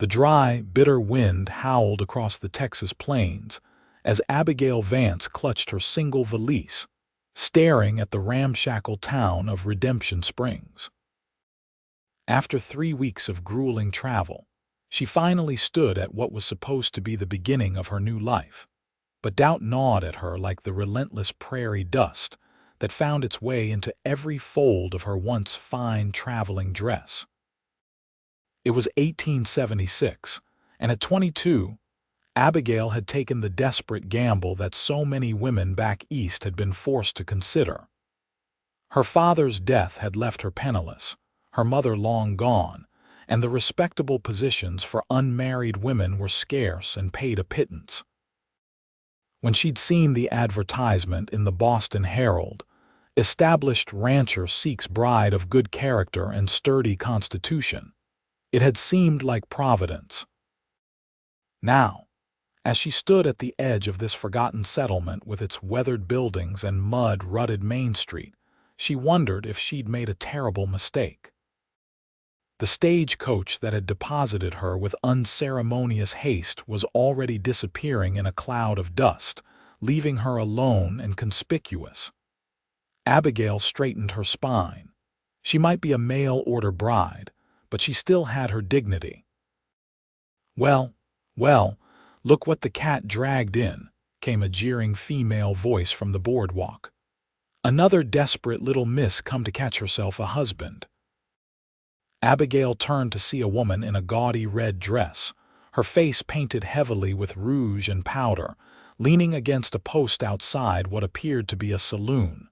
The dry, bitter wind howled across the Texas plains as Abigail Vance clutched her single valise, staring at the ramshackle town of Redemption Springs. After 3 weeks of grueling travel, she finally stood at what was supposed to be the beginning of her new life. But doubt gnawed at her like the relentless prairie dust that found its way into every fold of her once fine traveling dress. It was 1876, and at 22, Abigail had taken the desperate gamble that so many women back east had been forced to consider. Her father's death had left her penniless, her mother long gone, and the respectable positions for unmarried women were scarce and paid a pittance. When she'd seen the advertisement in the Boston Herald, "Established rancher seeks bride of good character and sturdy constitution," it had seemed like Providence. Now, as she stood at the edge of this forgotten settlement with its weathered buildings and mud-rutted Main Street, she wondered if she'd made a terrible mistake. The stagecoach that had deposited her with unceremonious haste was already disappearing in a cloud of dust, leaving her alone and conspicuous. Abigail straightened her spine. She might be a mail-order bride, but she still had her dignity. "Well, look what the cat dragged in," came a jeering female voice from the boardwalk. "Another desperate little miss come to catch herself a husband." Abigail turned to see a woman in a gaudy red dress, her face painted heavily with rouge and powder, leaning against a post outside what appeared to be a saloon.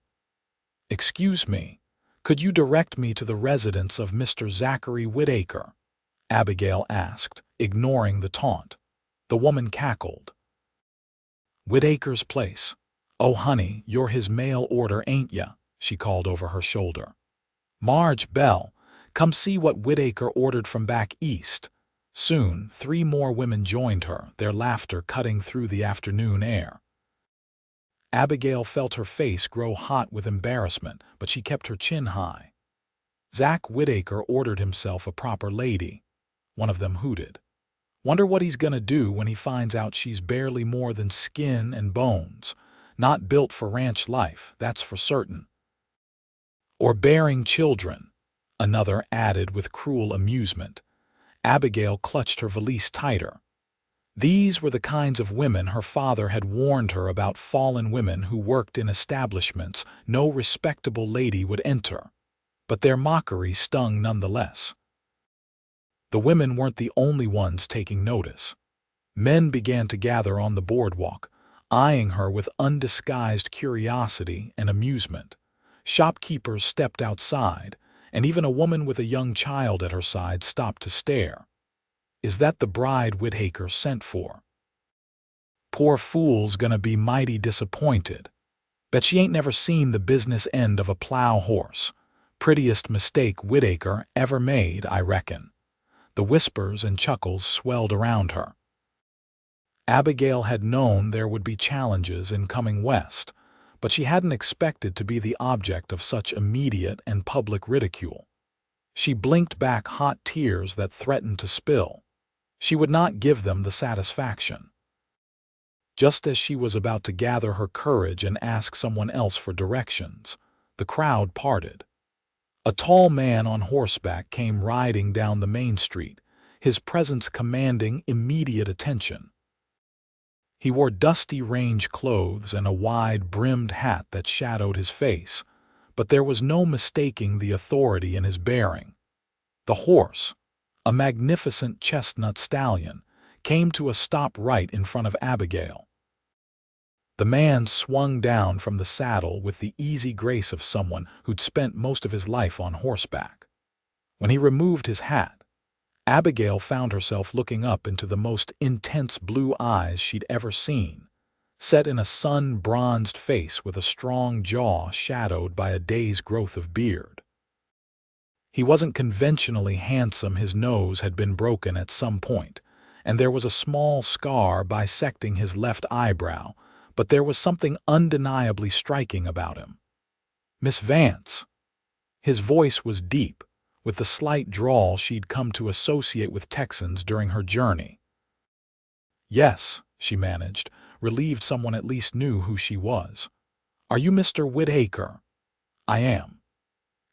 "Excuse me, could you direct me to the residence of Mr. Zachary Whitaker?" Abigail asked, ignoring the taunt. The woman cackled. "Whitaker's place? Oh, honey, you're his mail order, ain't ya?" she called over her shoulder. "Marge Bell, come see what Whitaker ordered from back east." Soon, 3 more women joined her, their laughter cutting through the afternoon air. Abigail felt her face grow hot with embarrassment, but she kept her chin high. "Zach Whitaker ordered himself a proper lady," one of them hooted. "Wonder what he's gonna do when he finds out she's barely more than skin and bones, not built for ranch life, that's for certain." "Or bearing children," another added with cruel amusement. Abigail clutched her valise tighter. These were the kinds of women her father had warned her about, fallen women who worked in establishments no respectable lady would enter. But their mockery stung nonetheless. The women weren't the only ones taking notice. Men began to gather on the boardwalk, eyeing her with undisguised curiosity and amusement. Shopkeepers stepped outside, and even a woman with a young child at her side stopped to stare. "Is that the bride Whitaker sent for? Poor fool's gonna be mighty disappointed. Bet she ain't never seen the business end of a plow horse. Prettiest mistake Whitaker ever made, I reckon." The whispers and chuckles swelled around her. Abigail had known there would be challenges in coming west, but she hadn't expected to be the object of such immediate and public ridicule. She blinked back hot tears that threatened to spill. She would not give them the satisfaction. Just as she was about to gather her courage and ask someone else for directions, the crowd parted. A tall man on horseback came riding down the main street, his presence commanding immediate attention. He wore dusty range clothes and a wide-brimmed hat that shadowed his face, but there was no mistaking the authority in his bearing. The horse, a magnificent chestnut stallion, came to a stop right in front of Abigail. The man swung down from the saddle with the easy grace of someone who'd spent most of his life on horseback. When he removed his hat, Abigail found herself looking up into the most intense blue eyes she'd ever seen, set in a sun-bronzed face with a strong jaw shadowed by a day's growth of beard. He wasn't conventionally handsome. His nose had been broken at some point, and there was a small scar bisecting his left eyebrow, but there was something undeniably striking about him. "Miss Vance." His voice was deep, with the slight drawl she'd come to associate with Texans during her journey. "Yes," she managed, relieved someone at least knew who she was. "Are you Mr. Whitaker?" "I am."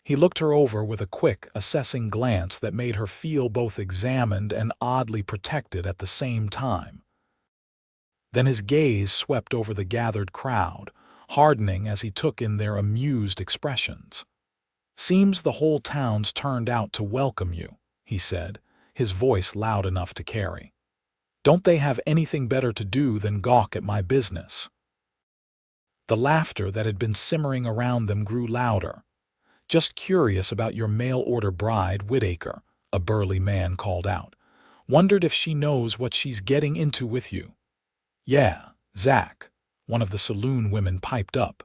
He looked her over with a quick, assessing glance that made her feel both examined and oddly protected at the same time. Then his gaze swept over the gathered crowd, hardening as he took in their amused expressions. "Seems the whole town's turned out to welcome you," he said, his voice loud enough to carry. "Don't they have anything better to do than gawk at my business?" The laughter that had been simmering around them grew louder. "Just curious about your mail-order bride, Whitaker," a burly man called out. "Wondered if she knows what she's getting into with you." "Yeah, Zach," one of the saloon women piped up.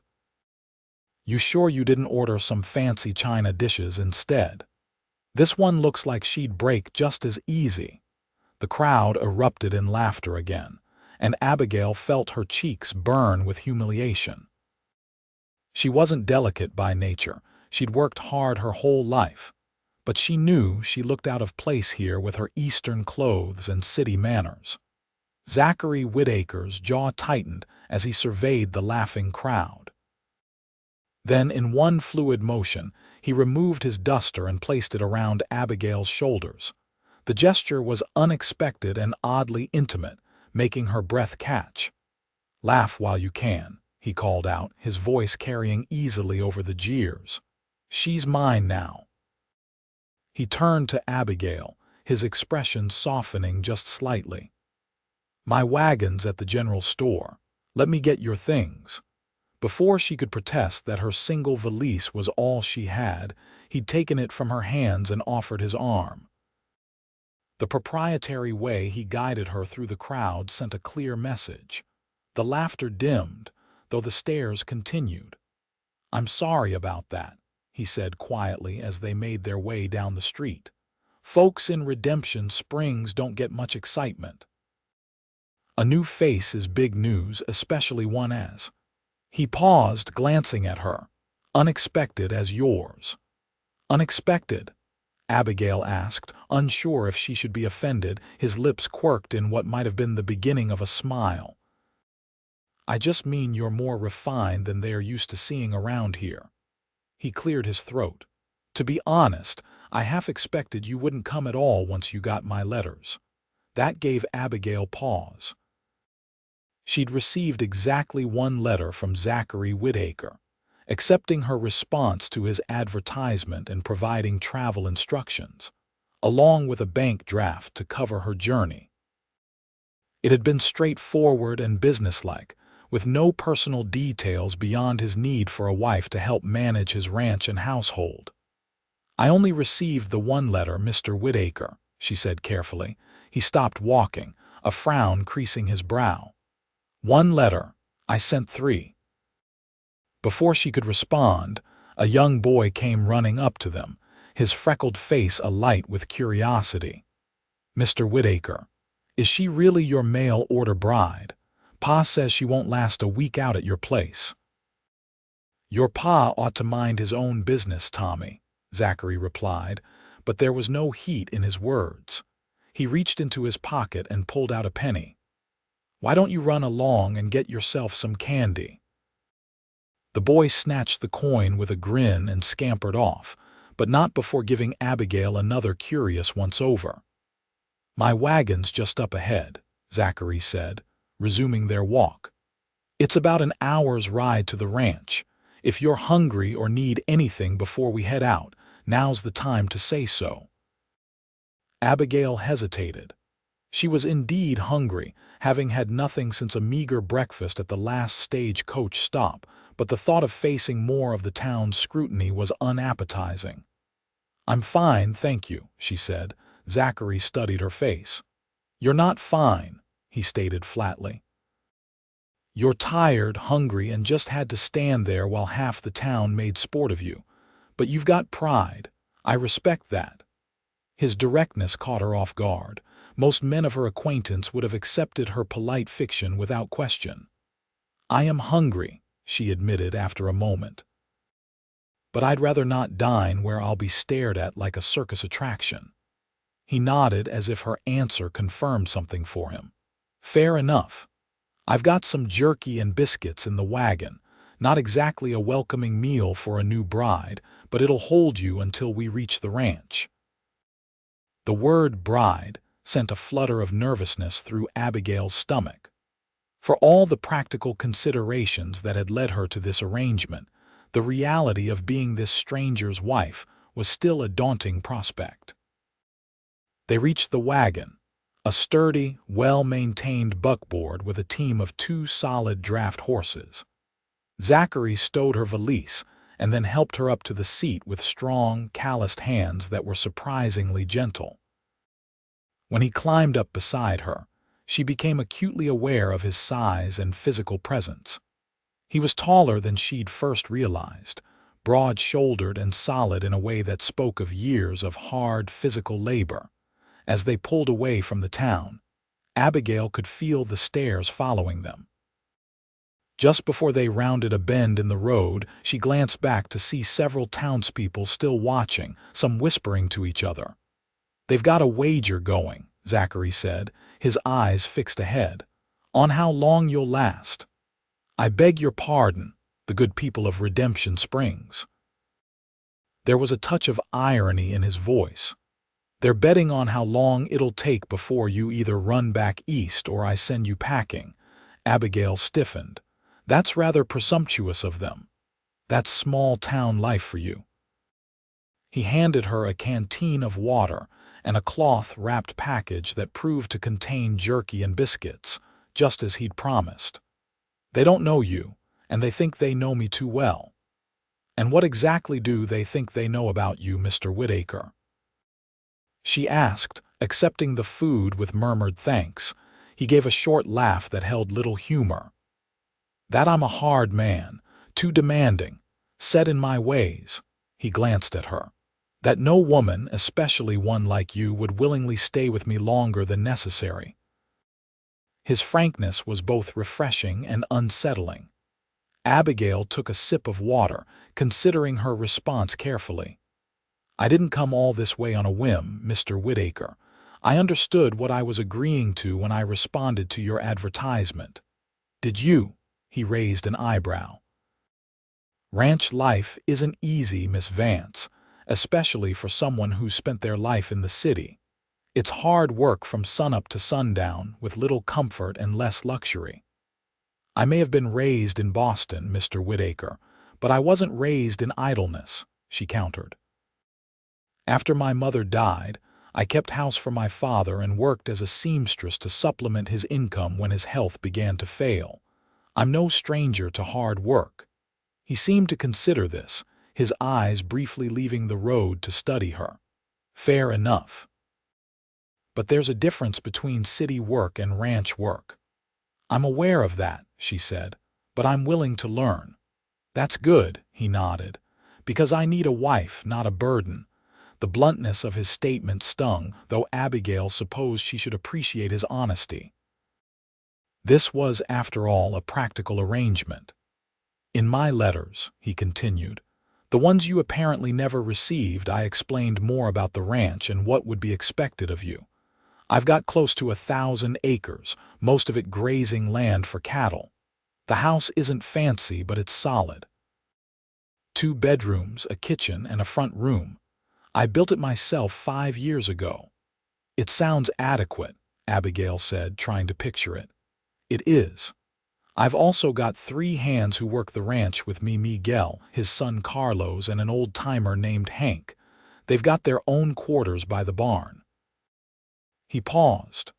"You sure you didn't order some fancy china dishes instead? This one looks like she'd break just as easy." The crowd erupted in laughter again, and Abigail felt her cheeks burn with humiliation. She wasn't delicate by nature. She'd worked hard her whole life, but she knew she looked out of place here with her Eastern clothes and city manners. Zachary Whitaker's jaw tightened as he surveyed the laughing crowd. Then, in one fluid motion, he removed his duster and placed it around Abigail's shoulders. The gesture was unexpected and oddly intimate, making her breath catch. "Laugh while you can," he called out, his voice carrying easily over the jeers. "She's mine now." He turned to Abigail, his expression softening just slightly. "My wagon's at the general store. Let me get your things." Before she could protest that her single valise was all she had, he'd taken it from her hands and offered his arm. The proprietary way he guided her through the crowd sent a clear message. The laughter dimmed, though the stares continued. "I'm sorry about that," he said quietly as they made their way down the street. "Folks in Redemption Springs don't get much excitement." A new face is big news, especially one as. He paused, glancing at her. "Unexpected as yours." "Unexpected?" Abigail asked, unsure if she should be offended. His lips quirked in what might have been the beginning of a smile. "I just mean you're more refined than they're used to seeing around here." He cleared his throat. "To be honest, I half expected you wouldn't come at all once you got my letters." That gave Abigail pause. She'd received exactly one letter from Zachary Whitaker, accepting her response to his advertisement and providing travel instructions, along with a bank draft to cover her journey. It had been straightforward and businesslike, with no personal details beyond his need for a wife to help manage his ranch and household. "I only received the one letter, Mr. Whitaker," she said carefully. He stopped walking, a frown creasing his brow. "One letter. I sent 3. Before she could respond, a young boy came running up to them, his freckled face alight with curiosity. "Mr. Whitaker, is she really your mail-order bride? Pa says she won't last a week out at your place." "Your pa ought to mind his own business, Tommy," Zachary replied, but there was no heat in his words. He reached into his pocket and pulled out a penny. "Why don't you run along and get yourself some candy?" The boy snatched the coin with a grin and scampered off, but not before giving Abigail another curious once-over. "My wagon's just up ahead," Zachary said, resuming their walk. "It's about an hour's ride to the ranch. If you're hungry or need anything before we head out, now's the time to say so." Abigail hesitated. She was indeed hungry, having had nothing since a meager breakfast at the last stagecoach stop, but the thought of facing more of the town's scrutiny was unappetizing. "I'm fine, thank you," she said. Zachary studied her face. "You're not fine," he stated flatly. "You're tired, hungry, and just had to stand there while half the town made sport of you. But you've got pride. I respect that." His directness caught her off guard. Most men of her acquaintance would have accepted her polite fiction without question. "I am hungry," she admitted after a moment. but I'd rather not dine where I'll be stared at like a circus attraction." He nodded as if her answer confirmed something for him. "Fair enough. I've got some jerky and biscuits in the wagon. Not exactly a welcoming meal for a new bride, but it'll hold you until we reach the ranch." The word bride sent a flutter of nervousness through Abigail's stomach. For all the practical considerations that had led her to this arrangement, the reality of being this stranger's wife was still a daunting prospect. They reached the wagon, a sturdy, well-maintained buckboard with a team of 2 solid draft horses. Zachary stowed her valise and then helped her up to the seat with strong, calloused hands that were surprisingly gentle. When he climbed up beside her, she became acutely aware of his size and physical presence. He was taller than she'd first realized, broad-shouldered and solid in a way that spoke of years of hard physical labor. As they pulled away from the town, Abigail could feel the stares following them. Just before they rounded a bend in the road, she glanced back to see several townspeople still watching, some whispering to each other. "They've got a wager going," Zachary said, his eyes fixed ahead, "on how long you'll last. I beg your pardon, the good people of Redemption Springs." There was a touch of irony in his voice. "They're betting on how long it'll take before you either run back east or I send you packing." Abigail stiffened. "That's rather presumptuous of them. That's small-town life for you." He handed her a canteen of water and a cloth-wrapped package that proved to contain jerky and biscuits, just as he'd promised. "They don't know you, and they think they know me too well." "And what exactly do they think they know about you, Mr. Whitaker?" she asked, accepting the food with murmured thanks. He gave a short laugh that held little humor. "That I'm a hard man, too demanding, set in my ways." He glanced at her. "That no woman, especially one like you, would willingly stay with me longer than necessary." His frankness was both refreshing and unsettling. Abigail took a sip of water, considering her response carefully. "I didn't come all this way on a whim, Mr. Whitaker. I understood what I was agreeing to when I responded to your advertisement." "Did you?" He raised an eyebrow. "Ranch life isn't easy, Miss Vance, especially for someone who's spent their life in the city. It's hard work from sunup to sundown, with little comfort and less luxury." "I may have been raised in Boston, Mr. Whitaker, but I wasn't raised in idleness," she countered. "After my mother died, I kept house for my father and worked as a seamstress to supplement his income when his health began to fail. I'm no stranger to hard work." He seemed to consider this, his eyes briefly leaving the road to study her. "Fair enough. But there's a difference between city work and ranch work." "I'm aware of that," she said, "but I'm willing to learn." "That's good," he nodded, "because I need a wife, not a burden." The bluntness of his statement stung, though Abigail supposed she should appreciate his honesty. This was, after all, a practical arrangement. "In my letters," he continued, "the ones you apparently never received, I explained more about the ranch and what would be expected of you. I've got close to 1,000 acres, most of it grazing land for cattle. The house isn't fancy, but it's solid. 2 bedrooms, a kitchen, and a front room. I built it myself 5 years ago." "It sounds adequate," Abigail said, trying to picture it. "It is. I've also got 3 hands who work the ranch with me, Miguel, his son Carlos, and an old-timer named Hank. They've got their own quarters by the barn." He paused.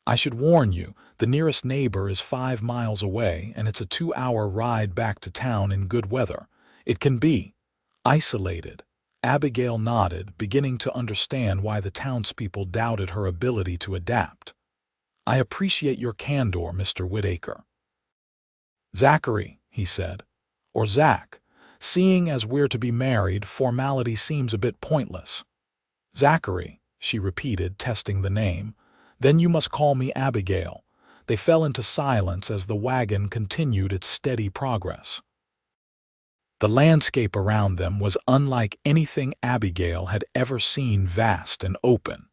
"I should warn you, the nearest neighbor is 5 miles away, and it's a 2-hour ride back to town in good weather. It can be isolated." Abigail nodded, beginning to understand why the townspeople doubted her ability to adapt. "I appreciate your candor, Mr. Whitaker." "Zachary," he said, "or Zach. Seeing as we're to be married, formality seems a bit pointless." "Zachary," she repeated, testing the name. "Then you must call me Abigail." They fell into silence as the wagon continued its steady progress. The landscape around them was unlike anything Abigail had ever seen, vast and open,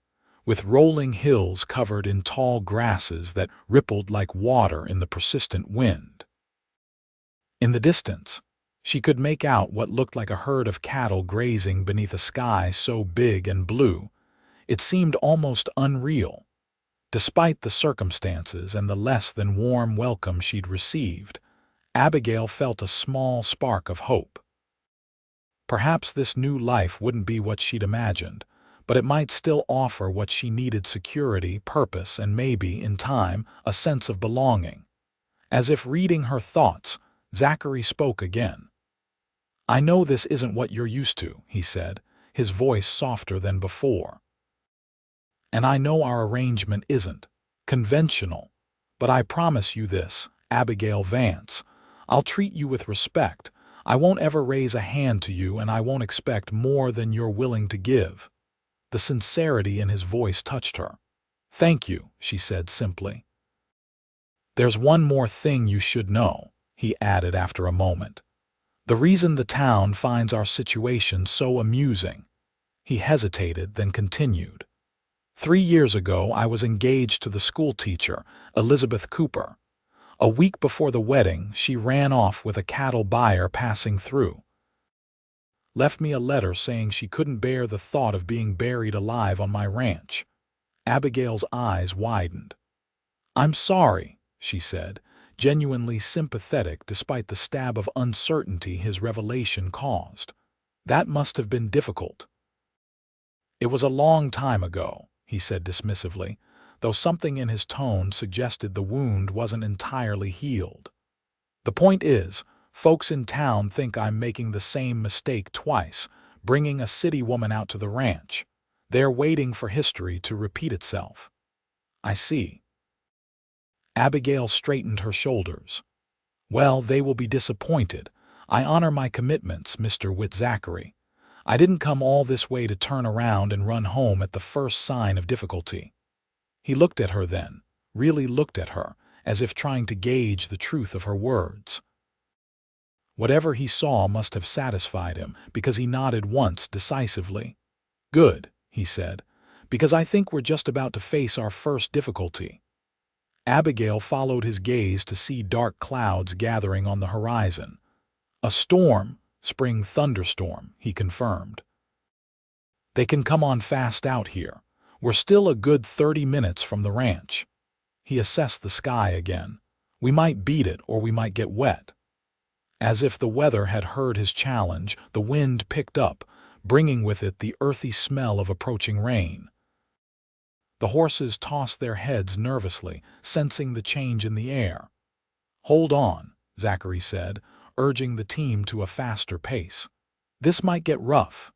with rolling hills covered in tall grasses that rippled like water in the persistent wind. In the distance, she could make out what looked like a herd of cattle grazing beneath a sky so big and blue, it seemed almost unreal. Despite the circumstances and the less than warm welcome she'd received, Abigail felt a small spark of hope. Perhaps this new life wouldn't be what she'd imagined, but it might still offer what she needed: security, purpose, and maybe, in time, a sense of belonging. As if reading her thoughts, Zachary spoke again. "I know this isn't what you're used to," he said, his voice softer than before. "And I know our arrangement isn't conventional, but I promise you this, Abigail Vance, I'll treat you with respect. I won't ever raise a hand to you, and I won't expect more than you're willing to give." The sincerity in his voice touched her. "Thank you," she said simply. "There's one more thing you should know," he added after a moment. "The reason the town finds our situation so amusing." He hesitated, then continued. 3 years ago, I was engaged to the schoolteacher, Elizabeth Cooper. A week before the wedding, she ran off with a cattle buyer passing through. Left me a letter saying she couldn't bear the thought of being buried alive on my ranch. Abigail's eyes widened. "I'm sorry," she said, genuinely sympathetic despite the stab of uncertainty his revelation caused. "That must have been difficult." "It was a long time ago," he said dismissively, though something in his tone suggested the wound wasn't entirely healed. "The point is, folks in town think I'm making the same mistake twice, bringing a city woman out to the ranch. They're waiting for history to repeat itself." "I see." Abigail straightened her shoulders. "Well, they will be disappointed. I honor my commitments, Mr. Zachary. I didn't come all this way to turn around and run home at the first sign of difficulty." He looked at her then, really looked at her, as if trying to gauge the truth of her words. Whatever he saw must have satisfied him, because he nodded once decisively. "Good," he said, "because I think we're just about to face our first difficulty." Abigail followed his gaze to see dark clouds gathering on the horizon. "A storm, spring thunderstorm," he confirmed. "They can come on fast out here. We're still a good 30 minutes from the ranch." He assessed the sky again. "We might beat it or we might get wet." As if the weather had heard his challenge, the wind picked up, bringing with it the earthy smell of approaching rain. The horses tossed their heads nervously, sensing the change in the air. "Hold on," Zachary said, urging the team to a faster pace. "This might get rough."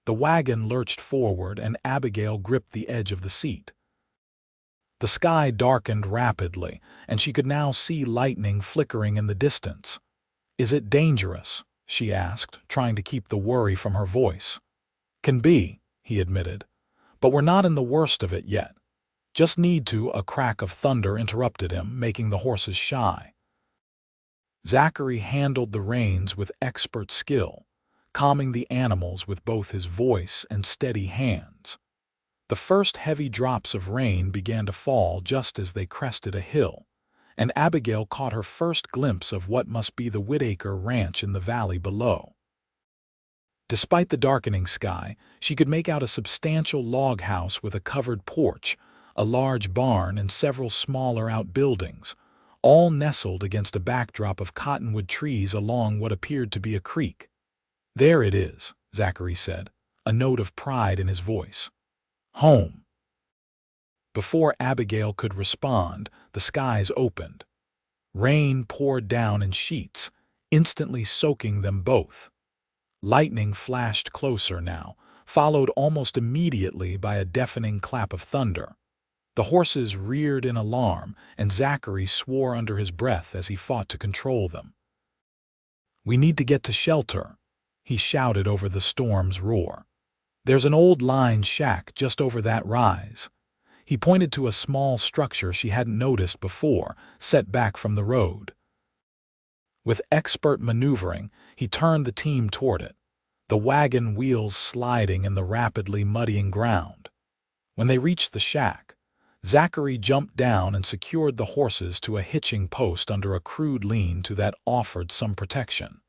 The wagon lurched forward and Abigail gripped the edge of the seat. The sky darkened rapidly, and she could now see lightning flickering in the distance. "Is it dangerous?" she asked, trying to keep the worry from her voice. "Can be," he admitted. "But we're not in the worst of it yet. Just need to—" A crack of thunder interrupted him, making the horses shy. Zachary handled the reins with expert skill, calming the animals with both his voice and steady hands. The first heavy drops of rain began to fall just as they crested a hill, and Abigail caught her first glimpse of what must be the Whitaker ranch in the valley below. Despite the darkening sky, she could make out a substantial log house with a covered porch, a large barn, and several smaller outbuildings, all nestled against a backdrop of cottonwood trees along what appeared to be a creek. "There it is," Zachary said, a note of pride in his voice. "Home." Before Abigail could respond, the skies opened. Rain poured down in sheets, instantly soaking them both. Lightning flashed closer now, followed almost immediately by a deafening clap of thunder. The horses reared in alarm, and Zachary swore under his breath as he fought to control them. "We need to get to shelter," he shouted over the storm's roar. "There's an old line shack just over that rise." He pointed to a small structure she hadn't noticed before, set back from the road. With expert maneuvering, he turned the team toward it, the wagon wheels sliding in the rapidly muddying ground. When they reached the shack, Zachary jumped down and secured the horses to a hitching post under a crude lean-to that offered some protection.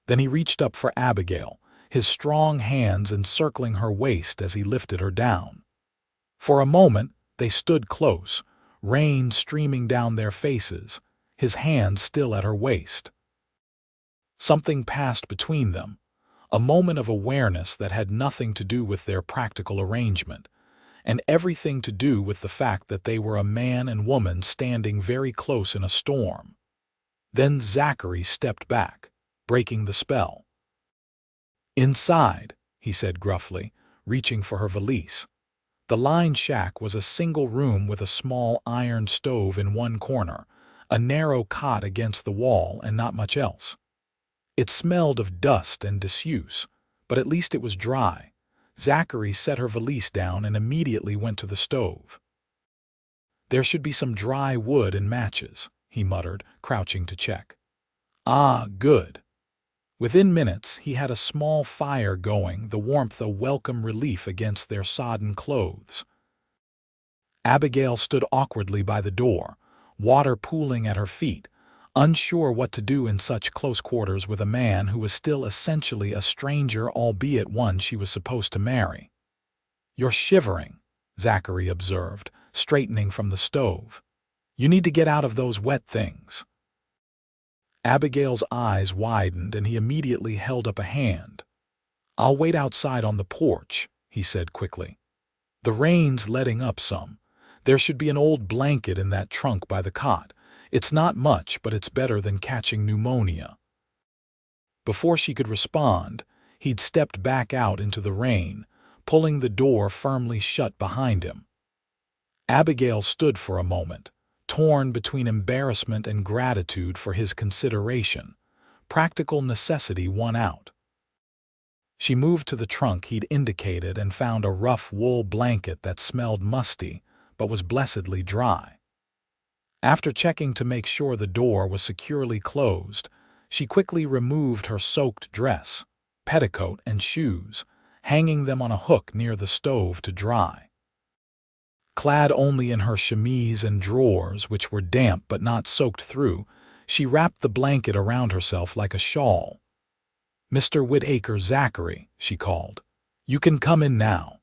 Then he reached up for Abigail, his strong hands encircling her waist as he lifted her down. For a moment, they stood close, rain streaming down their faces, his hands still at her waist. Something passed between them, a moment of awareness that had nothing to do with their practical arrangement, and everything to do with the fact that they were a man and woman standing very close in a storm. Then Zachary stepped back, breaking the spell. "Inside," he said gruffly, reaching for her valise. The lined shack was a single room with a small iron stove in one corner, a narrow cot against the wall, and not much else. It smelled of dust and disuse, but at least it was dry. Zachary set her valise down and immediately went to the stove. "There should be some dry wood and matches," he muttered, crouching to check. "Ah, good." Within minutes, he had a small fire going, the warmth a welcome relief against their sodden clothes. Abigail stood awkwardly by the door, water pooling at her feet, unsure what to do in such close quarters with a man who was still essentially a stranger, albeit one she was supposed to marry. "You're shivering," Zachary observed, straightening from the stove. "You need to get out of those wet things." Abigail's eyes widened and he immediately held up a hand. "I'll wait outside on the porch," he said quickly. "The rain's letting up some. There should be an old blanket in that trunk by the cot. It's not much, but it's better than catching pneumonia." Before she could respond, he'd stepped back out into the rain, pulling the door firmly shut behind him. Abigail stood for a moment, torn between embarrassment and gratitude for his consideration. Practical necessity won out. She moved to the trunk he'd indicated and found a rough wool blanket that smelled musty but was blessedly dry. After checking to make sure the door was securely closed, she quickly removed her soaked dress, petticoat, and shoes, hanging them on a hook near the stove to dry. Clad only in her chemise and drawers, which were damp but not soaked through, she wrapped the blanket around herself like a shawl. "Mr. Whitaker, Zachary," she called. "You can come in now."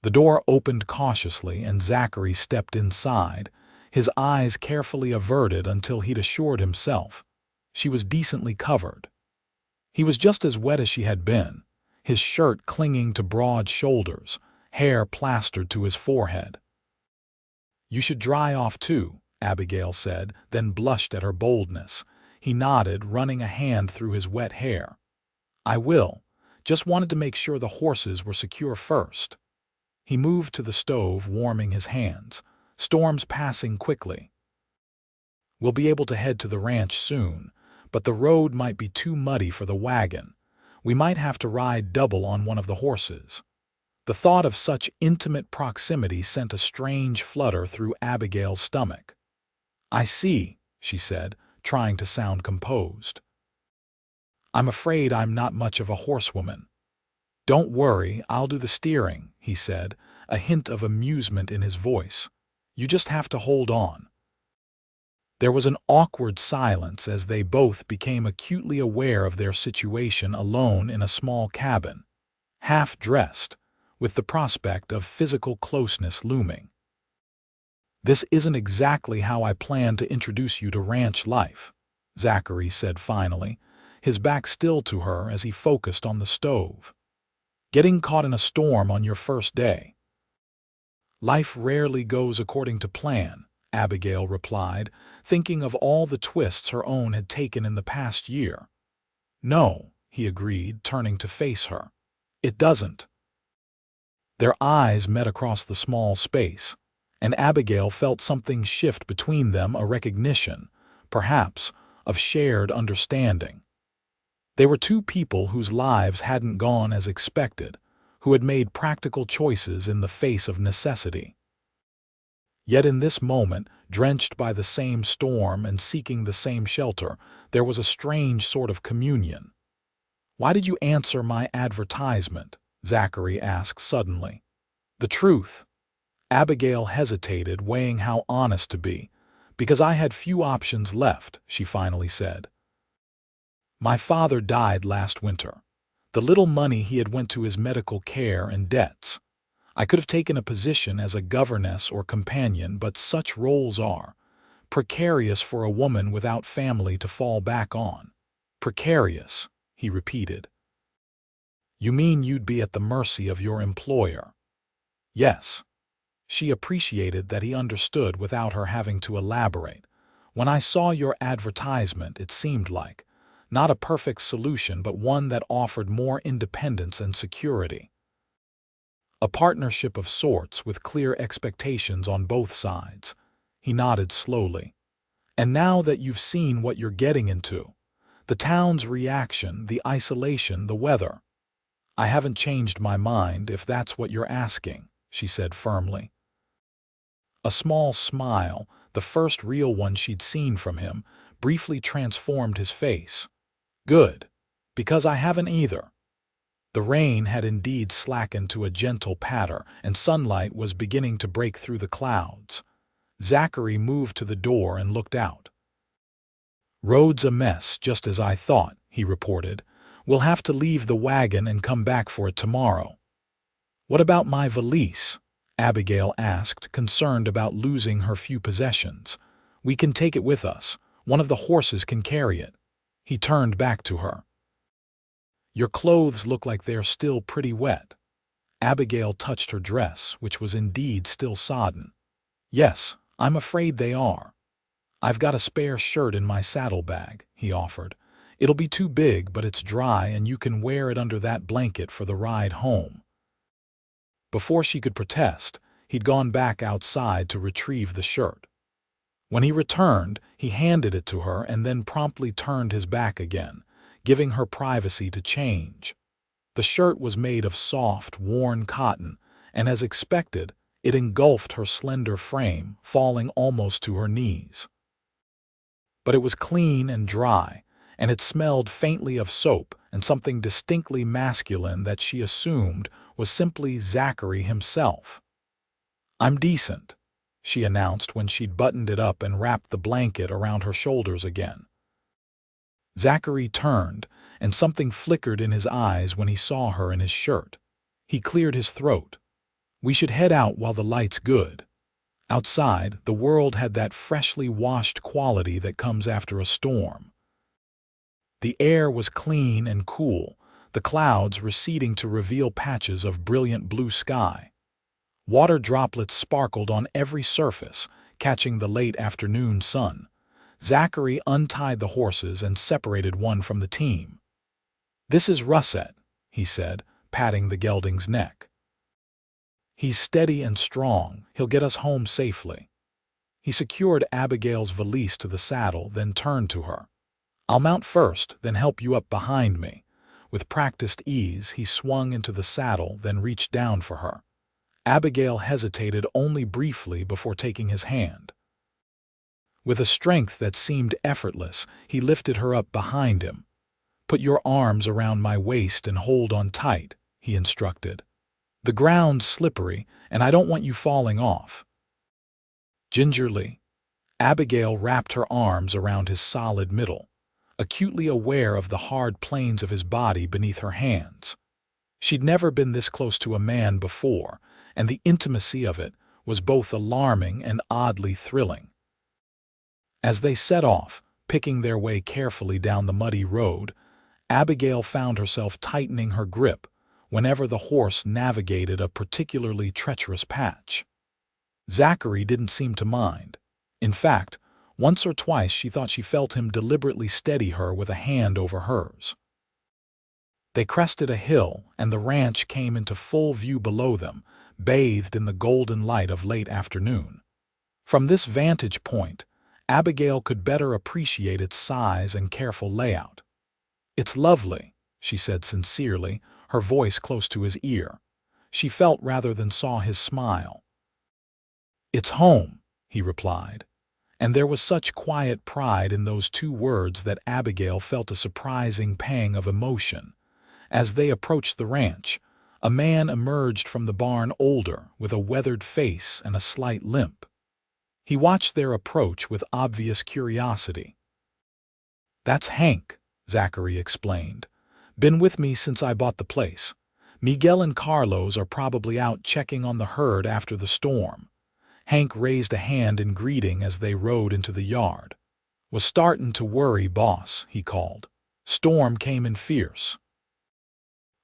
The door opened cautiously and Zachary stepped inside, his eyes carefully averted until he'd assured himself she was decently covered. He was just as wet as she had been, his shirt clinging to broad shoulders, hair plastered to his forehead. "You should dry off too," Abigail said, then blushed at her boldness. He nodded, running a hand through his wet hair. "I will. Just wanted to make sure the horses were secure first." He moved to the stove, warming his hands. "Storm's passing quickly. We'll be able to head to the ranch soon, but the road might be too muddy for the wagon. We might have to ride double on one of the horses." The thought of such intimate proximity sent a strange flutter through Abigail's stomach. "I see," she said, trying to sound composed. "I'm afraid I'm not much of a horsewoman." "Don't worry, I'll do the steering," he said, a hint of amusement in his voice. "You just have to hold on." There was an awkward silence as they both became acutely aware of their situation alone in a small cabin, half-dressed, with the prospect of physical closeness looming. "This isn't exactly how I planned to introduce you to ranch life," Zachary said finally, his back still to her as he focused on the stove. "Getting caught in a storm on your first day." "Life rarely goes according to plan," Abigail replied, thinking of all the twists her own had taken in the past year. "No," he agreed, turning to face her. "It doesn't." Their eyes met across the small space, and Abigail felt something shift between them, a recognition, perhaps, of shared understanding. They were two people whose lives hadn't gone as expected, who had made practical choices in the face of necessity. Yet in this moment, drenched by the same storm and seeking the same shelter, there was a strange sort of communion. "Why did you answer my advertisement?" Zachary asked suddenly. "The truth." Abigail hesitated, weighing how honest to be. "Because I had few options left," she finally said. "My father died last winter. The little money he had went to his medical care and debts. I could have taken a position as a governess or companion, but such roles are precarious for a woman without family to fall back on." "Precarious," he repeated. "You mean you'd be at the mercy of your employer?" "Yes." She appreciated that he understood without her having to elaborate. "When I saw your advertisement, it seemed like not a perfect solution, but one that offered more independence and security. A partnership of sorts with clear expectations on both sides." He nodded slowly. "And now that you've seen what you're getting into, the town's reaction, the isolation, the weather—" "I haven't changed my mind, if that's what you're asking," she said firmly. A small smile, the first real one she'd seen from him, briefly transformed his face. "Good. Because I haven't either." The rain had indeed slackened to a gentle patter, and sunlight was beginning to break through the clouds. Zachary moved to the door and looked out. "Road's a mess, just as I thought," he reported. "We'll have to leave the wagon and come back for it tomorrow." "What about my valise?" Abigail asked, concerned about losing her few possessions. "We can take it with us. One of the horses can carry it." He turned back to her. "Your clothes look like they're still pretty wet." Abigail touched her dress, which was indeed still sodden. "Yes, I'm afraid they are." "I've got a spare shirt in my saddlebag," he offered. "It'll be too big, but it's dry and you can wear it under that blanket for the ride home." Before she could protest, he'd gone back outside to retrieve the shirt. When he returned, he handed it to her and then promptly turned his back again, giving her privacy to change. The shirt was made of soft, worn cotton, and as expected, it engulfed her slender frame, falling almost to her knees. But it was clean and dry, and it smelled faintly of soap and something distinctly masculine that she assumed was simply Zachary himself. "I'm decent," she announced when she'd buttoned it up and wrapped the blanket around her shoulders again. Zachary turned, and something flickered in his eyes when he saw her in his shirt. He cleared his throat. "We should head out while the light's good." Outside, the world had that freshly washed quality that comes after a storm. The air was clean and cool, the clouds receding to reveal patches of brilliant blue sky. Water droplets sparkled on every surface, catching the late afternoon sun. Zachary untied the horses and separated one from the team. "This is Russet," he said, patting the gelding's neck. "He's steady and strong. He'll get us home safely." He secured Abigail's valise to the saddle, then turned to her. "I'll mount first, then help you up behind me." With practiced ease, he swung into the saddle, then reached down for her. Abigail hesitated only briefly before taking his hand. With a strength that seemed effortless, he lifted her up behind him. "Put your arms around my waist and hold on tight," he instructed. "The ground's slippery, and I don't want you falling off." Gingerly, Abigail wrapped her arms around his solid middle, acutely aware of the hard planes of his body beneath her hands. She'd never been this close to a man before, and the intimacy of it was both alarming and oddly thrilling. As they set off, picking their way carefully down the muddy road, Abigail found herself tightening her grip whenever the horse navigated a particularly treacherous patch. Zachary didn't seem to mind. In fact, once or twice she thought she felt him deliberately steady her with a hand over hers. They crested a hill, and the ranch came into full view below them, bathed in the golden light of late afternoon. From this vantage point, Abigail could better appreciate its size and careful layout. "It's lovely," she said sincerely, her voice close to his ear. She felt rather than saw his smile. "It's home," he replied. And there was such quiet pride in those two words that Abigail felt a surprising pang of emotion. As they approached the ranch, a man emerged from the barn older, with a weathered face and a slight limp. He watched their approach with obvious curiosity. "That's Hank," Zachary explained. "Been with me since I bought the place. Miguel and Carlos are probably out checking on the herd after the storm." Hank raised a hand in greeting as they rode into the yard. "Was startin' to worry, boss," he called. "Storm came in fierce."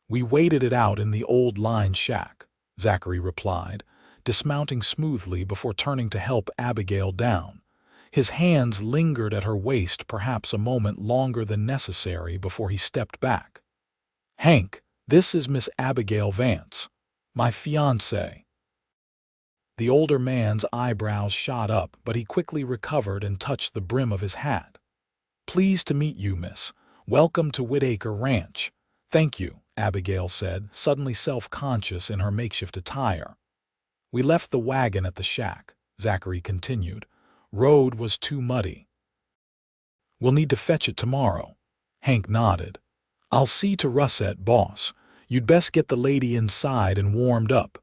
"We waited it out in the old line shack," Zachary replied, dismounting smoothly before turning to help Abigail down. His hands lingered at her waist perhaps a moment longer than necessary before he stepped back. "Hank, this is Miss Abigail Vance, my fiancée." The older man's eyebrows shot up, but he quickly recovered and touched the brim of his hat. "Pleased to meet you, miss. Welcome to Whitaker Ranch." "Thank you," Abigail said, suddenly self-conscious in her makeshift attire. "We left the wagon at the shack," Zachary continued. "Road was too muddy." "We'll need to fetch it tomorrow." Hank nodded. "I'll see to Russet, boss. You'd best get the lady inside and warmed up."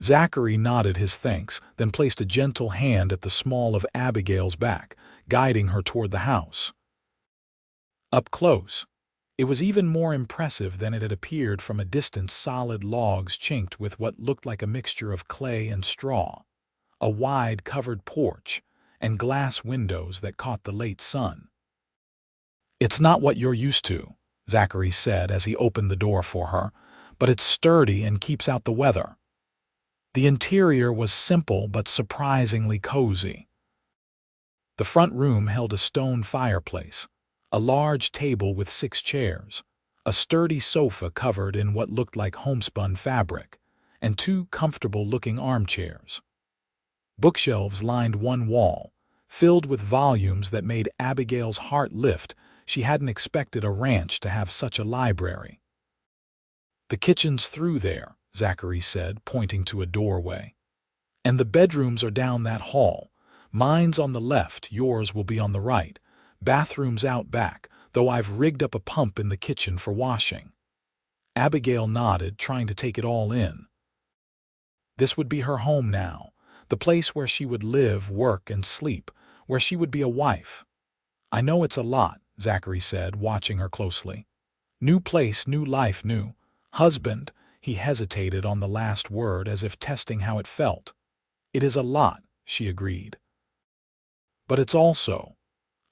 Zachary nodded his thanks, then placed a gentle hand at the small of Abigail's back, guiding her toward the house. Up close, it was even more impressive than it had appeared from a distance. Solid logs chinked with what looked like a mixture of clay and straw, a wide covered porch, and glass windows that caught the late sun. "It's not what you're used to," Zachary said as he opened the door for her, "but it's sturdy and keeps out the weather." The interior was simple but surprisingly cozy. The front room held a stone fireplace, a large table with 6 chairs, a sturdy sofa covered in what looked like homespun fabric, and 2 comfortable-looking armchairs. Bookshelves lined one wall, filled with volumes that made Abigail's heart lift. She hadn't expected a ranch to have such a library. "The kitchen's through there," Zachary said, pointing to a doorway. "And the bedrooms are down that hall. Mine's on the left, yours will be on the right. Bathroom's out back, though I've rigged up a pump in the kitchen for washing." Abigail nodded, trying to take it all in. This would be her home now, the place where she would live, work, and sleep, where she would be a wife. "I know it's a lot," Zachary said, watching her closely. "New place, new life, new husband." He hesitated on the last word as if testing how it felt. "It is a lot," she agreed. "But it's also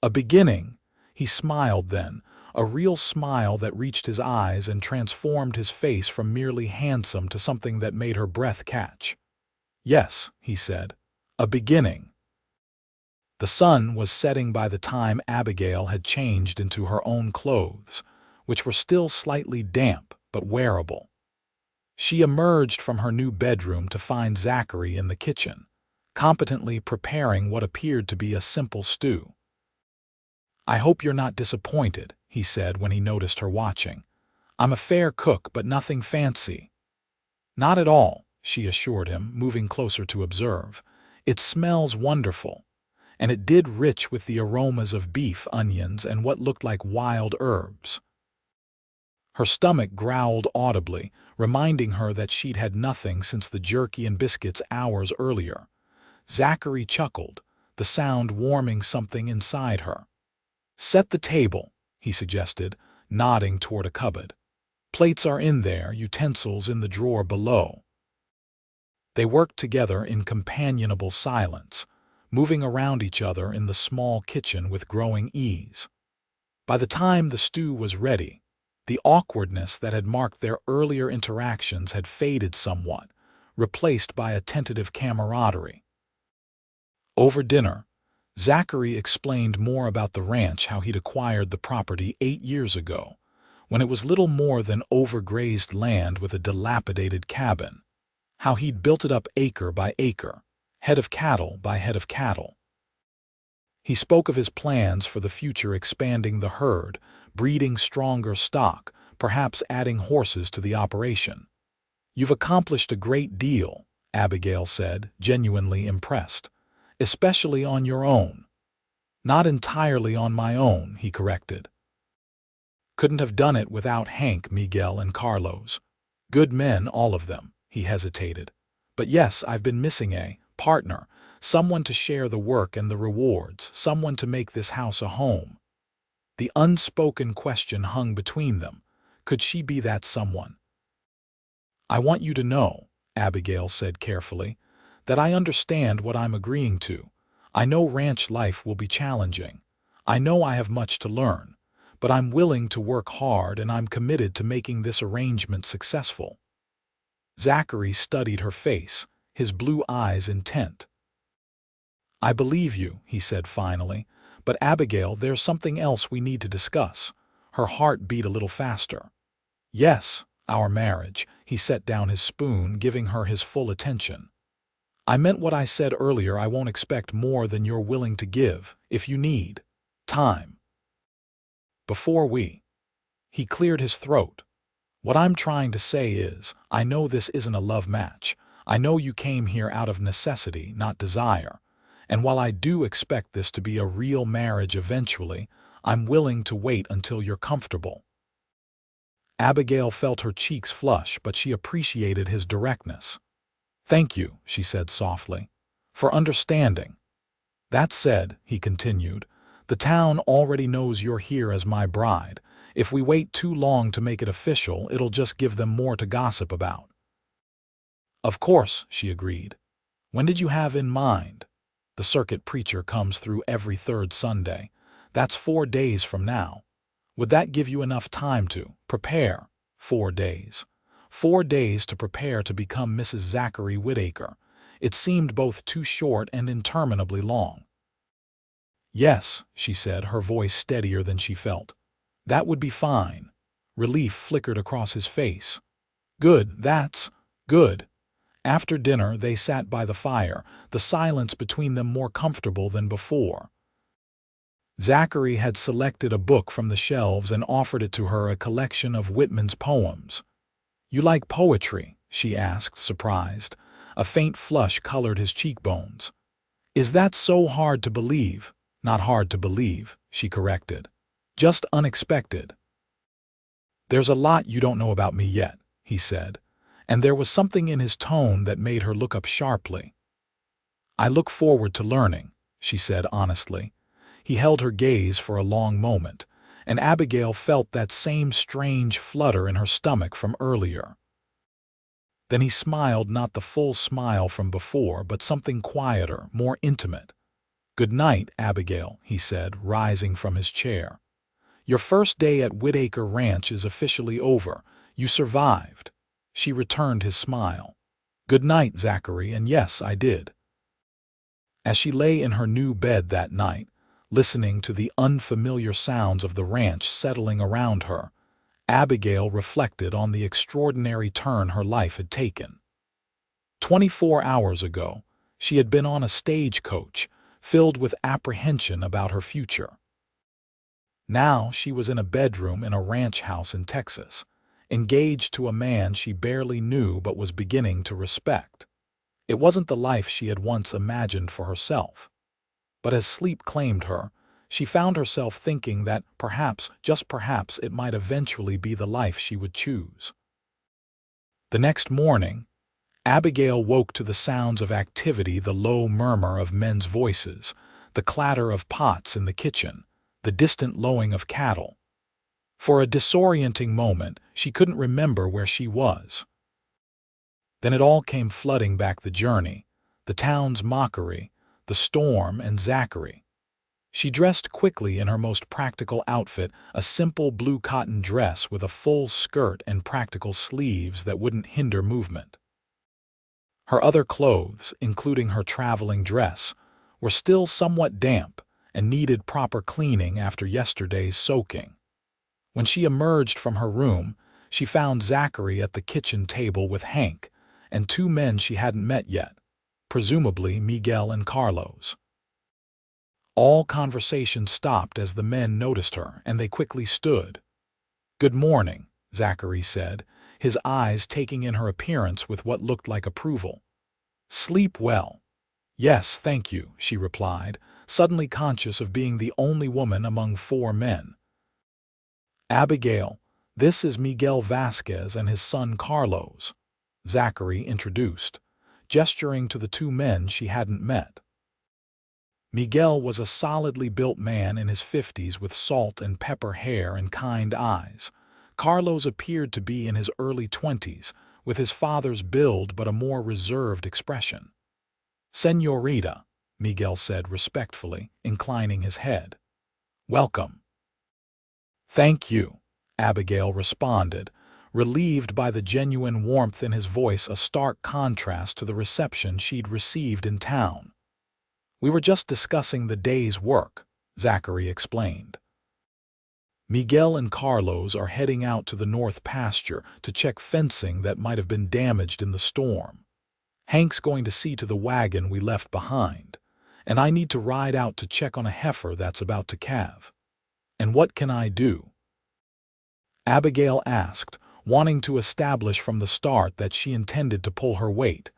a beginning." He smiled then, a real smile that reached his eyes and transformed his face from merely handsome to something that made her breath catch. "Yes," he said, "a beginning." The sun was setting by the time Abigail had changed into her own clothes, which were still slightly damp but wearable. She emerged from her new bedroom to find Zachary in the kitchen, competently preparing what appeared to be a simple stew. "I hope you're not disappointed," he said when he noticed her watching. "I'm a fair cook, but nothing fancy." "Not at all," she assured him, moving closer to observe. "It smells wonderful." And it did, rich with the aromas of beef, onions, and what looked like wild herbs. Her stomach growled audibly, reminding her that she'd had nothing since the jerky and biscuits hours earlier. Zachary chuckled, the sound warming something inside her. "Set the table," he suggested, nodding toward a cupboard. "Plates are in there, utensils in the drawer below." They worked together in companionable silence, moving around each other in the small kitchen with growing ease. By the time the stew was ready, the awkwardness that had marked their earlier interactions had faded somewhat, replaced by a tentative camaraderie. Over dinner, Zachary explained more about the ranch, how he'd acquired the property 8 years ago, when it was little more than overgrazed land with a dilapidated cabin, how he'd built it up acre by acre, head of cattle by head of cattle. He spoke of his plans for the future, expanding the herd, breeding stronger stock, perhaps adding horses to the operation. "You've accomplished a great deal," Abigail said, genuinely impressed. Especially on your own. Not entirely on my own, he corrected. Couldn't have done it without Hank, Miguel, and Carlos. Good men, all of them, he hesitated. But yes, I've been missing a partner, someone to share the work and the rewards, someone to make this house a home. The unspoken question hung between them. Could she be that someone? I want you to know, Abigail said carefully, that I understand what I'm agreeing to. I know ranch life will be challenging. I know I have much to learn. But I'm willing to work hard and I'm committed to making this arrangement successful. Zachary studied her face, his blue eyes intent. I believe you, he said finally, but Abigail, there's something else we need to discuss. Her heart beat a little faster. Yes, our marriage. He set down his spoon, giving her his full attention. I meant what I said earlier. I won't expect more than you're willing to give, if you need time. Before we... He cleared his throat. What I'm trying to say is, I know this isn't a love match. I know you came here out of necessity, not desire. And while I do expect this to be a real marriage eventually, I'm willing to wait until you're comfortable. Abigail felt her cheeks flush, but she appreciated his directness. Thank you, she said softly, for understanding. That said, he continued, the town already knows you're here as my bride. If we wait too long to make it official, it'll just give them more to gossip about. Of course, she agreed. When did you have in mind? The circuit preacher comes through every third Sunday. That's 4 days from now. Would that give you enough time to prepare? 4 days. 4 days to prepare to become Mrs. Zachary Whitaker. It seemed both too short and interminably long. Yes, she said, her voice steadier than she felt. That would be fine. Relief flickered across his face. Good, that's good. After dinner, they sat by the fire, the silence between them more comfortable than before. Zachary had selected a book from the shelves and offered it to her, a collection of Whitman's poems. You like poetry? She asked, surprised. A faint flush colored his cheekbones. Is that so hard to believe? Not hard to believe, she corrected. Just unexpected. There's a lot you don't know about me yet, he said, and there was something in his tone that made her look up sharply. I look forward to learning, she said honestly. He held her gaze for a long moment, and Abigail felt that same strange flutter in her stomach from earlier. Then he smiled, not the full smile from before, but something quieter, more intimate. Good night, Abigail, he said, rising from his chair. Your first day at Whitaker Ranch is officially over. You survived. She returned his smile. Good night, Zachary, and yes, I did. As she lay in her new bed that night, listening to the unfamiliar sounds of the ranch settling around her, Abigail reflected on the extraordinary turn her life had taken. 24 hours ago, she had been on a stagecoach, filled with apprehension about her future. Now she was in a bedroom in a ranch house in Texas, engaged to a man she barely knew but was beginning to respect. It wasn't the life she had once imagined for herself. But as sleep claimed her, she found herself thinking that perhaps, just perhaps, it might eventually be the life she would choose. The next morning, Abigail woke to the sounds of activity, the low murmur of men's voices, the clatter of pots in the kitchen, the distant lowing of cattle. For a disorienting moment, she couldn't remember where she was. Then it all came flooding back: the journey, the town's mockery, the storm, and Zachary. She dressed quickly in her most practical outfit, a simple blue cotton dress with a full skirt and practical sleeves that wouldn't hinder movement. Her other clothes, including her traveling dress, were still somewhat damp and needed proper cleaning after yesterday's soaking. When she emerged from her room, she found Zachary at the kitchen table with Hank and 2 men she hadn't met yet, presumably Miguel and Carlos. All conversation stopped as the men noticed her, and they quickly stood. Good morning, Zachary said, his eyes taking in her appearance with what looked like approval. Sleep well. Yes, thank you, she replied, suddenly conscious of being the only woman among four men. Abigail, this is Miguel Vasquez and his son Carlos, Zachary introduced, gesturing to the two men she hadn't met. Miguel was a solidly built man in his 50s with salt and pepper hair and kind eyes. Carlos appeared to be in his early 20s, with his father's build but a more reserved expression. "Señorita," Miguel said respectfully, inclining his head. "Welcome." "Thank you," Abigail responded, relieved by the genuine warmth in his voice, a stark contrast to the reception she'd received in town. "We were just discussing the day's work," Zachary explained. "Miguel and Carlos are heading out to the north pasture to check fencing that might have been damaged in the storm. Hank's going to see to the wagon we left behind, and I need to ride out to check on a heifer that's about to calve. And what can I do?" Abigail asked, wanting to establish from the start that she intended to pull her weight.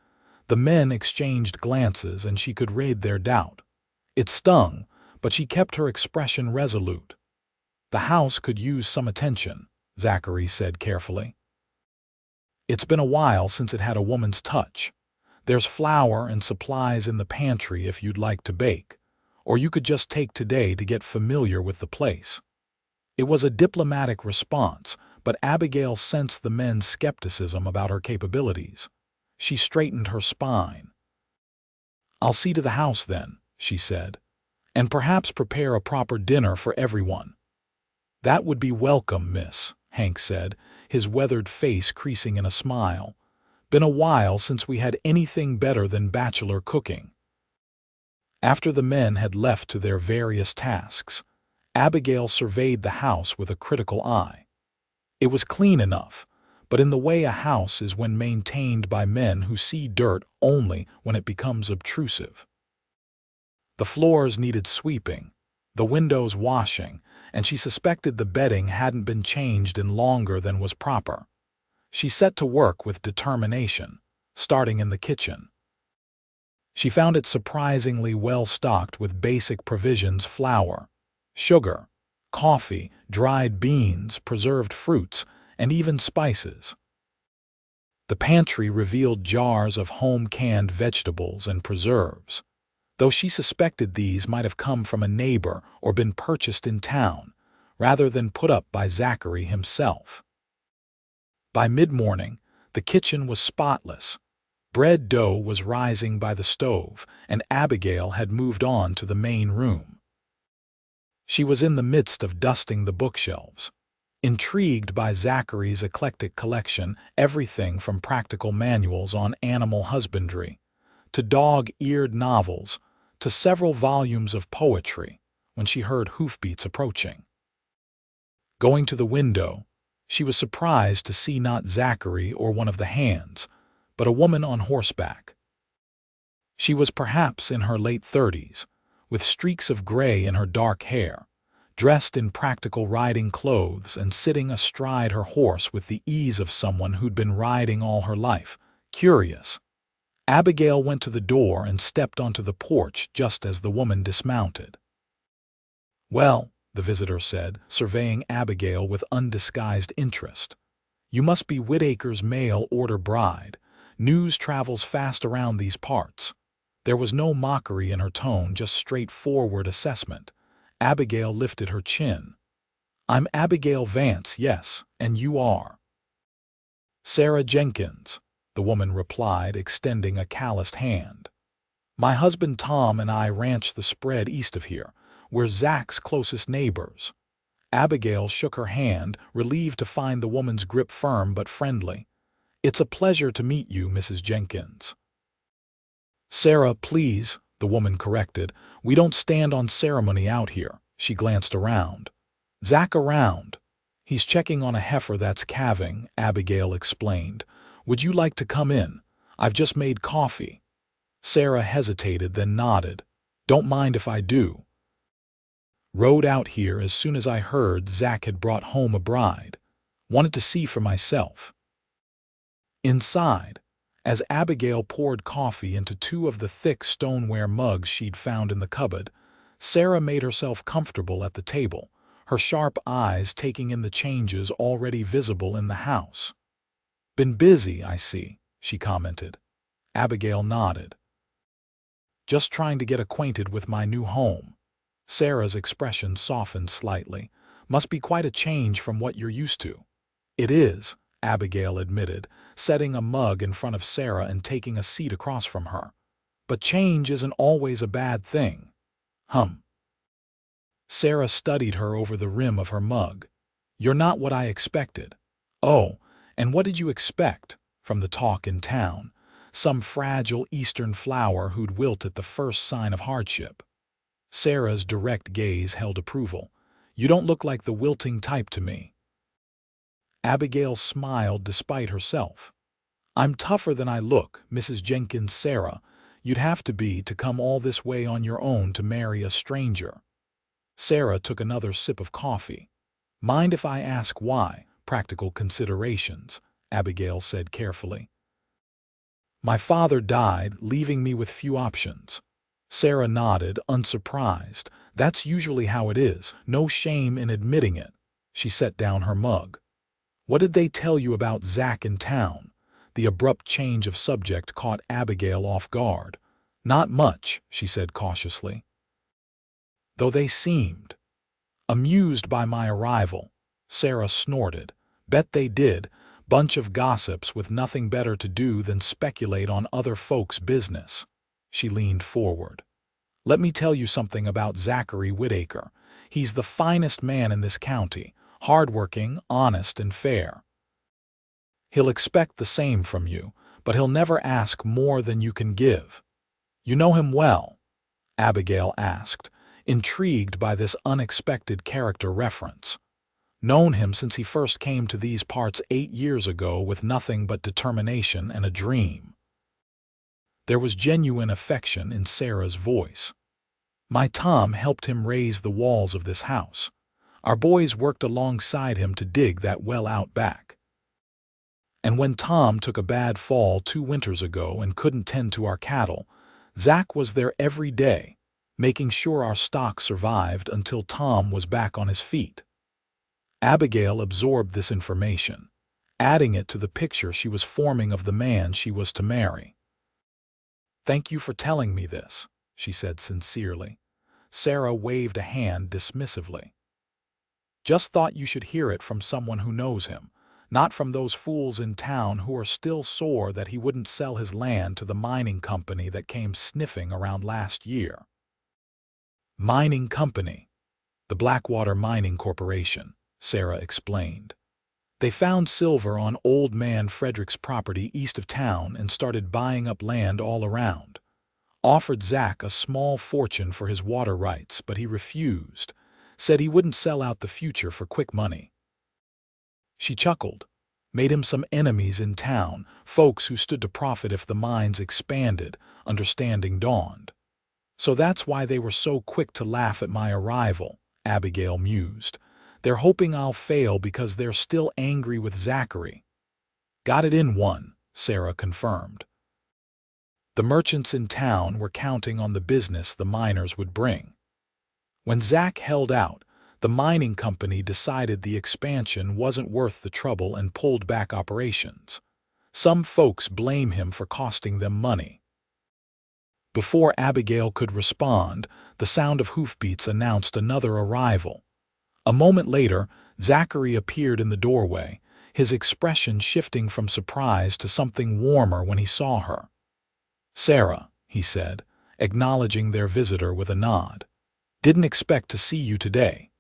The men exchanged glances and she could read their doubt. It stung, but she kept her expression resolute. "The house could use some attention," Zachary said carefully. "It's been a while since it had a woman's touch. There's flour and supplies in the pantry if you'd like to bake, or you could just take today to get familiar with the place." It was a diplomatic response, but Abigail sensed the men's skepticism about her capabilities. She straightened her spine. "I'll see to the house then," she said, "and perhaps prepare a proper dinner for everyone." "That would be welcome, miss," Hank said, his weathered face creasing in a smile. "Been a while since we had anything better than bachelor cooking." After the men had left to their various tasks, Abigail surveyed the house with a critical eye. It was clean enough, but in the way a house is when maintained by men who see dirt only when it becomes obtrusive. The floors needed sweeping, the windows washing, and she suspected the bedding hadn't been changed in longer than was proper. She set to work with determination, starting in the kitchen. She found it surprisingly well stocked with basic provisions: flour, sugar, coffee, dried beans, preserved fruits, and even spices. The pantry revealed jars of home-canned vegetables and preserves, though she suspected these might have come from a neighbor or been purchased in town, rather than put up by Zachary himself. By mid-morning, the kitchen was spotless. Bread dough was rising by the stove, and Abigail had moved on to the main room. She was in the midst of dusting the bookshelves. Intrigued by Zachary's eclectic collection, everything from practical manuals on animal husbandry, to dog-eared novels, to several volumes of poetry, when she heard hoofbeats approaching. Going to the window, she was surprised to see not Zachary or one of the hands, but a woman on horseback. She was perhaps in her late 30s, with streaks of gray in her dark hair, dressed in practical riding clothes and sitting astride her horse with the ease of someone who'd been riding all her life. Curious, Abigail went to the door and stepped onto the porch just as the woman dismounted. "Well," the visitor said, surveying Abigail with undisguised interest, "you must be Whitaker's mail-order bride. News travels fast around these parts." There was no mockery in her tone, just straightforward assessment. Abigail lifted her chin. "I'm Abigail Vance, yes, and you are?" "Sarah Jenkins," the woman replied, extending a calloused hand. "My husband Tom and I ranch the spread east of here. We're Zach's closest neighbors." Abigail shook her hand, relieved to find the woman's grip firm but friendly. "It's a pleasure to meet you, Mrs. Jenkins." "Sarah, please," the woman corrected. "We don't stand on ceremony out here." She glanced around. "Zach around? He's checking on a heifer that's calving," Abigail explained. "Would you like to come in? I've just made coffee." Sarah hesitated, then nodded. "Don't mind if I do. Rode out here as soon as I heard Zach had brought home a bride. Wanted to see for myself." Inside, As Abigail poured coffee into two of the thick stoneware mugs she'd found in the cupboard, Sarah made herself comfortable at the table, her sharp eyes taking in the changes already visible in the house. "Been busy, I see," she commented. Abigail nodded. "Just trying to get acquainted with my new home." Sarah's expression softened slightly. "Must be quite a change from what you're used to." "It is," Abigail admitted, setting a mug in front of Sarah and taking a seat across from her. "But change isn't always a bad thing." "Hum." Sarah studied her over the rim of her mug. "You're not what I expected." "Oh, and what did you expect from the talk in town? Some fragile Eastern flower who'd wilt at the first sign of hardship?" Sarah's direct gaze held approval. "You don't look like the wilting type to me." Abigail smiled despite herself. "I'm tougher than I look, Mrs. Jenkins Sarah. You'd have to be to come all this way on your own to marry a stranger." Sarah took another sip of coffee. "Mind if I ask why?" "Practical considerations," Abigail said carefully. "My father died, leaving me with few options." Sarah nodded, unsurprised. "That's usually how it is. No shame in admitting it." She set down her mug. "What did they tell you about Zach in town?" The abrupt change of subject caught Abigail off guard. "Not much," she said cautiously. "Though they seemed amused by my arrival." Sarah snorted. "Bet they did. Bunch of gossips with nothing better to do than speculate on other folks' business." She leaned forward. "Let me tell you something about Zachary Whitaker. He's the finest man in this county, hardworking, honest, and fair. He'll expect the same from you, but he'll never ask more than you can give." "You know him well?" Abigail asked, intrigued by this unexpected character reference. "Known him since he first came to these parts 8 years ago with nothing but determination and a dream." There was genuine affection in Sarah's voice. "My Tom helped him raise the walls of this house. Our boys worked alongside him to dig that well out back. And when Tom took a bad fall 2 winters ago and couldn't tend to our cattle, Zach was there every day, making sure our stock survived until Tom was back on his feet." Abigail absorbed this information, adding it to the picture she was forming of the man she was to marry. "Thank you for telling me this," she said sincerely. Sarah waved a hand dismissively. "Just thought you should hear it from someone who knows him, not from those fools in town who are still sore that he wouldn't sell his land to the mining company that came sniffing around last year." "Mining company?" "The Blackwater Mining Corporation," Sarah explained. "They found silver on Old Man Frederick's property east of town and started buying up land all around. Offered Zach a small fortune for his water rights, but he refused. Said he wouldn't sell out the future for quick money." She chuckled. "Made him some enemies in town, folks who stood to profit if the mines expanded," understanding dawned. "So that's why they were so quick to laugh at my arrival," Abigail mused. "They're hoping I'll fail because they're still angry with Zachary." "Got it in one," Sarah confirmed. The merchants in town were counting on the business the miners would bring. When Zach held out, the mining company decided the expansion wasn't worth the trouble and pulled back operations. Some folks blame him for costing them money. Before Abigail could respond, the sound of hoofbeats announced another arrival. A moment later, Zachary appeared in the doorway, his expression shifting from surprise to something warmer when he saw her. "Sarah," he said, acknowledging their visitor with a nod. "Didn't expect to see you today."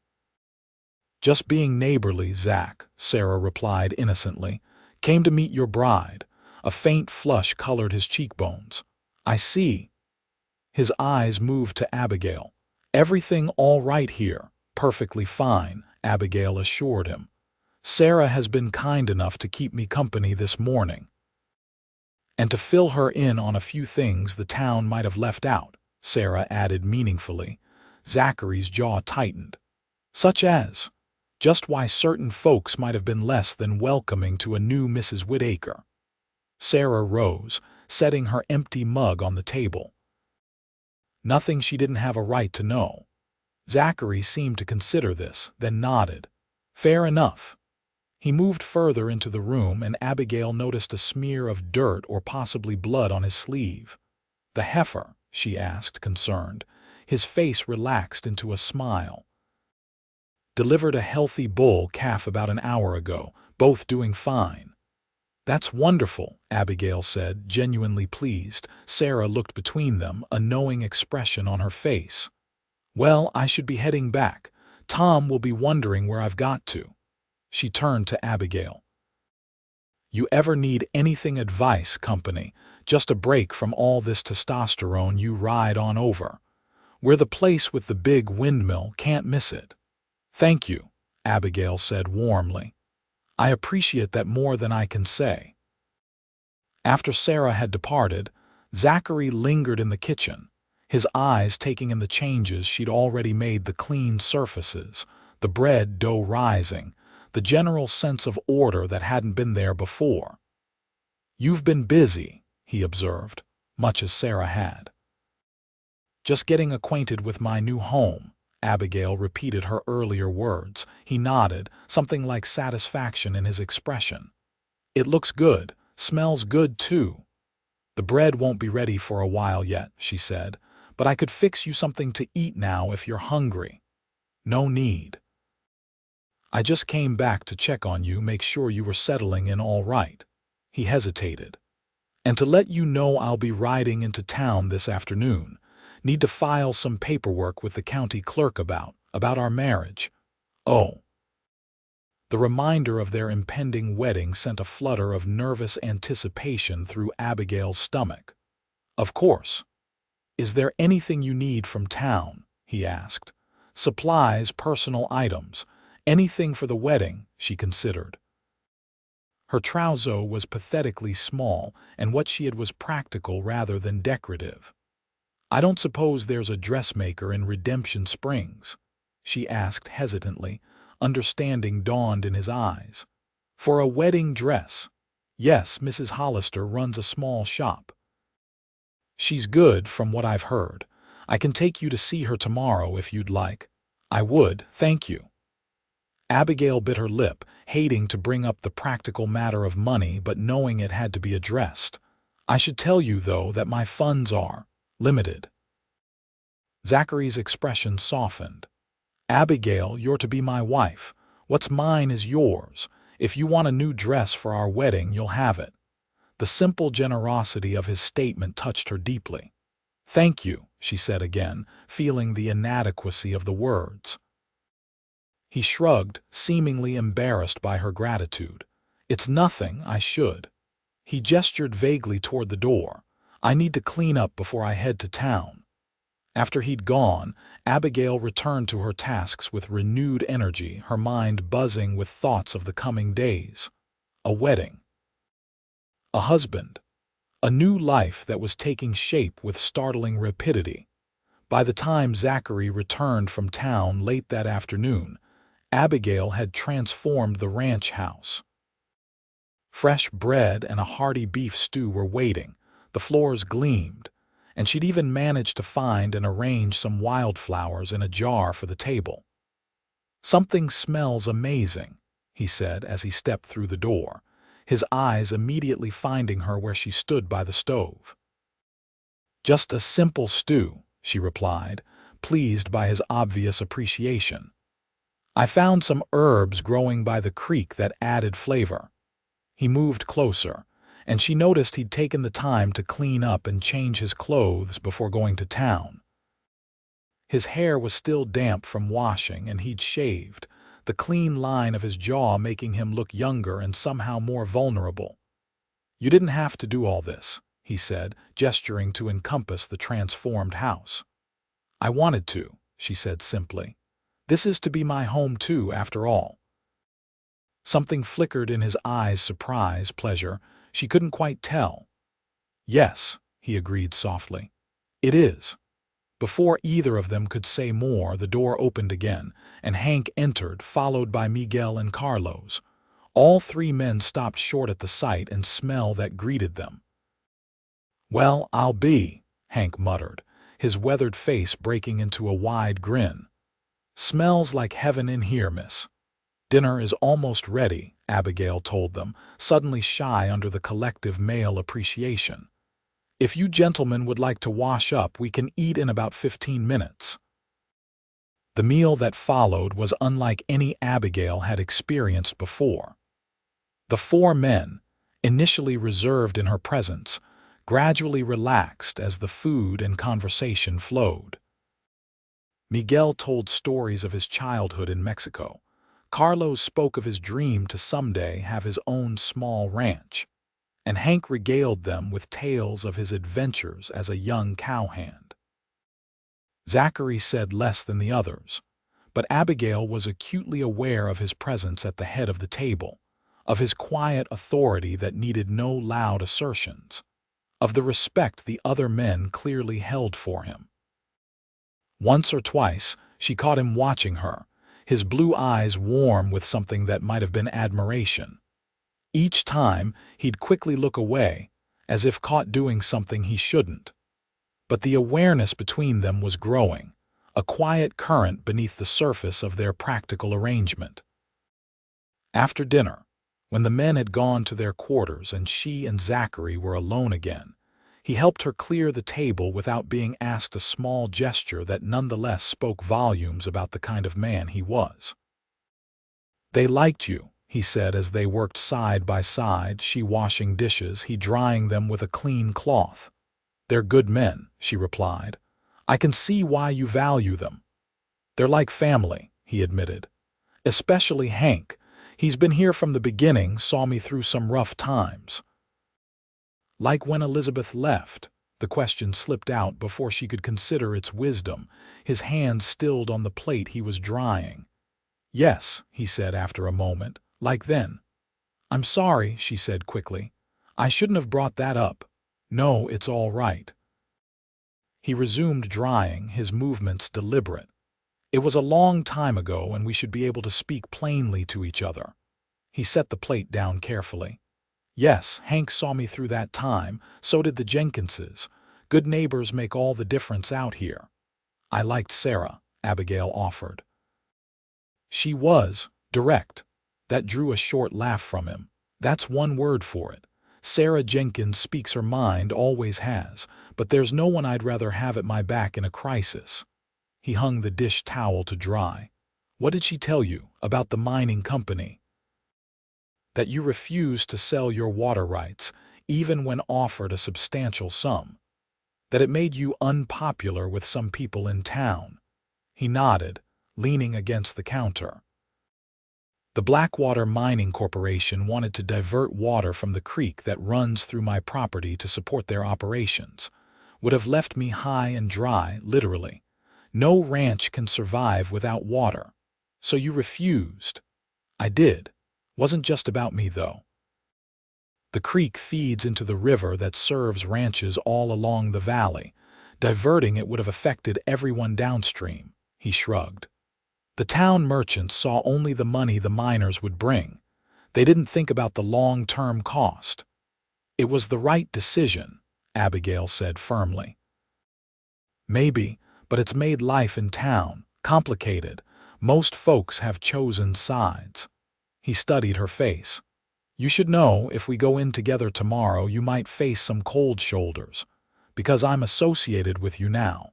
"Just being neighborly, Zach," Sarah replied innocently. "Came to meet your bride." A faint flush colored his cheekbones. "I see." His eyes moved to Abigail. "Everything all right here?" "Perfectly fine," Abigail assured him. "Sarah has been kind enough to keep me company this morning." "And to fill her in on a few things the town might have left out," Sarah added meaningfully. Zachary's jaw tightened. "Such as?" "Just why certain folks might have been less than welcoming to a new Mrs. Whitaker." Sarah rose, setting her empty mug on the table. Nothing she didn't have a right to know. Zachary seemed to consider this, then nodded. Fair enough. He moved further into the room, and Abigail noticed a smear of dirt or possibly blood on his sleeve. The heifer? She asked, concerned. His face relaxed into a smile. Delivered a healthy bull calf about an hour ago, both doing fine. That's wonderful, Abigail said, genuinely pleased. Sarah looked between them, a knowing expression on her face. Well, I should be heading back. Tom will be wondering where I've got to. She turned to Abigail. You ever need anything advice, company? Just a break from all this testosterone you ride on over. We're the place with the big windmill, can't miss it. Thank you, Abigail said warmly. I appreciate that more than I can say. After Sarah had departed, Zachary lingered in the kitchen, his eyes taking in the changes she'd already made, the clean surfaces, the bread dough rising, the general sense of order that hadn't been there before. You've been busy, he observed, much as Sarah had. Just getting acquainted with my new home, Abigail repeated her earlier words. He nodded, something like satisfaction in his expression. It looks good, smells good too. The bread won't be ready for a while yet, she said, but I could fix you something to eat now if you're hungry. No need. I just came back to check on you, make sure you were settling in all right. He hesitated. And to let you know I'll be riding into town this afternoon. Need to file some paperwork with the county clerk about our marriage. Oh. The reminder of their impending wedding sent a flutter of nervous anticipation through Abigail's stomach. Of course. Is there anything you need from town? He asked. Supplies, personal items, anything for the wedding, she considered. Her trousseau was pathetically small, and what she had was practical rather than decorative. I don't suppose there's a dressmaker in Redemption Springs? She asked hesitantly. Understanding dawned in his eyes. For a wedding dress? Yes, Mrs. Hollister runs a small shop. She's good, from what I've heard. I can take you to see her tomorrow if you'd like. I would, thank you. Abigail bit her lip, hating to bring up the practical matter of money but knowing it had to be addressed. I should tell you, though, that my funds are limited. Zachary's expression softened. Abigail, you're to be my wife. What's mine is yours. If you want a new dress for our wedding, you'll have it. The simple generosity of his statement touched her deeply. Thank you, she said again, feeling the inadequacy of the words. He shrugged, seemingly embarrassed by her gratitude. It's nothing, I should. He gestured vaguely toward the door. I need to clean up before I head to town. After he'd gone, Abigail returned to her tasks with renewed energy, her mind buzzing with thoughts of the coming days. A wedding. A husband. A new life that was taking shape with startling rapidity. By the time Zachary returned from town late that afternoon, Abigail had transformed the ranch house. Fresh bread and a hearty beef stew were waiting, the floors gleamed, and she'd even managed to find and arrange some wildflowers in a jar for the table. Something smells amazing, he said as he stepped through the door, his eyes immediately finding her where she stood by the stove. Just a simple stew, she replied, pleased by his obvious appreciation. I found some herbs growing by the creek that added flavor. He moved closer, and she noticed he'd taken the time to clean up and change his clothes before going to town. His hair was still damp from washing, and he'd shaved, the clean line of his jaw making him look younger and somehow more vulnerable. You didn't have to do all this, he said, gesturing to encompass the transformed house. I wanted to, she said simply. This is to be my home too, after all. Something flickered in his eyes, surprise, pleasure. She couldn't quite tell. Yes, he agreed softly. It is. Before either of them could say more, the door opened again, and Hank entered, followed by Miguel and Carlos. All three men stopped short at the sight and smell that greeted them. "Well, I'll be," Hank muttered, his weathered face breaking into a wide grin. "Smells like heaven in here, miss." "Dinner is almost ready," Abigail told them, suddenly shy under the collective male appreciation. "If you gentlemen would like to wash up, we can eat in about 15 minutes. The meal that followed was unlike any Abigail had experienced before. The four men, initially reserved in her presence, gradually relaxed as the food and conversation flowed. Miguel told stories of his childhood in Mexico. Carlos spoke of his dream to someday have his own small ranch, and Hank regaled them with tales of his adventures as a young cowhand. Zachary said less than the others, but Abigail was acutely aware of his presence at the head of the table, of his quiet authority that needed no loud assertions, of the respect the other men clearly held for him. Once or twice, she caught him watching her, his blue eyes warm with something that might have been admiration. Each time, he'd quickly look away, as if caught doing something he shouldn't. But the awareness between them was growing, a quiet current beneath the surface of their practical arrangement. After dinner, when the men had gone to their quarters and she and Zachary were alone again, he helped her clear the table without being asked, a small gesture that nonetheless spoke volumes about the kind of man he was. "They liked you," he said as they worked side by side, she washing dishes, he drying them with a clean cloth. "They're good men," she replied. "I can see why you value them." "They're like family," he admitted. "Especially Hank. He's been here from the beginning, saw me through some rough times." Like when Elizabeth left, the question slipped out before she could consider its wisdom, his hand stilled on the plate he was drying. "Yes," he said after a moment, "like then." "I'm sorry," she said quickly. "I shouldn't have brought that up." "No, it's all right." He resumed drying, his movements deliberate. "It was a long time ago, and we should be able to speak plainly to each other." He set the plate down carefully. "Yes, Hank saw me through that time, so did the Jenkinses. Good neighbors make all the difference out here." "I liked Sarah," Abigail offered. "She was direct." That drew a short laugh from him. "That's one word for it. Sarah Jenkins speaks her mind, always has, but there's no one I'd rather have at my back in a crisis." He hung the dish towel to dry. "What did she tell you about the mining company?" "That you refused to sell your water rights, even when offered a substantial sum. That it made you unpopular with some people in town." He nodded, leaning against the counter. "The Blackwater Mining Corporation wanted to divert water from the creek that runs through my property to support their operations. Would have left me high and dry, literally. No ranch can survive without water. So you refused." "I did. Wasn't just about me, though. The creek feeds into the river that serves ranches all along the valley. Diverting it would have affected everyone downstream." He shrugged. "The town merchants saw only the money the miners would bring. They didn't think about the long-term cost." "It was the right decision," Abigail said firmly. "Maybe, but it's made life in town complicated. Most folks have chosen sides." He studied her face. "You should know, if we go in together tomorrow, you might face some cold shoulders, because I'm associated with you now.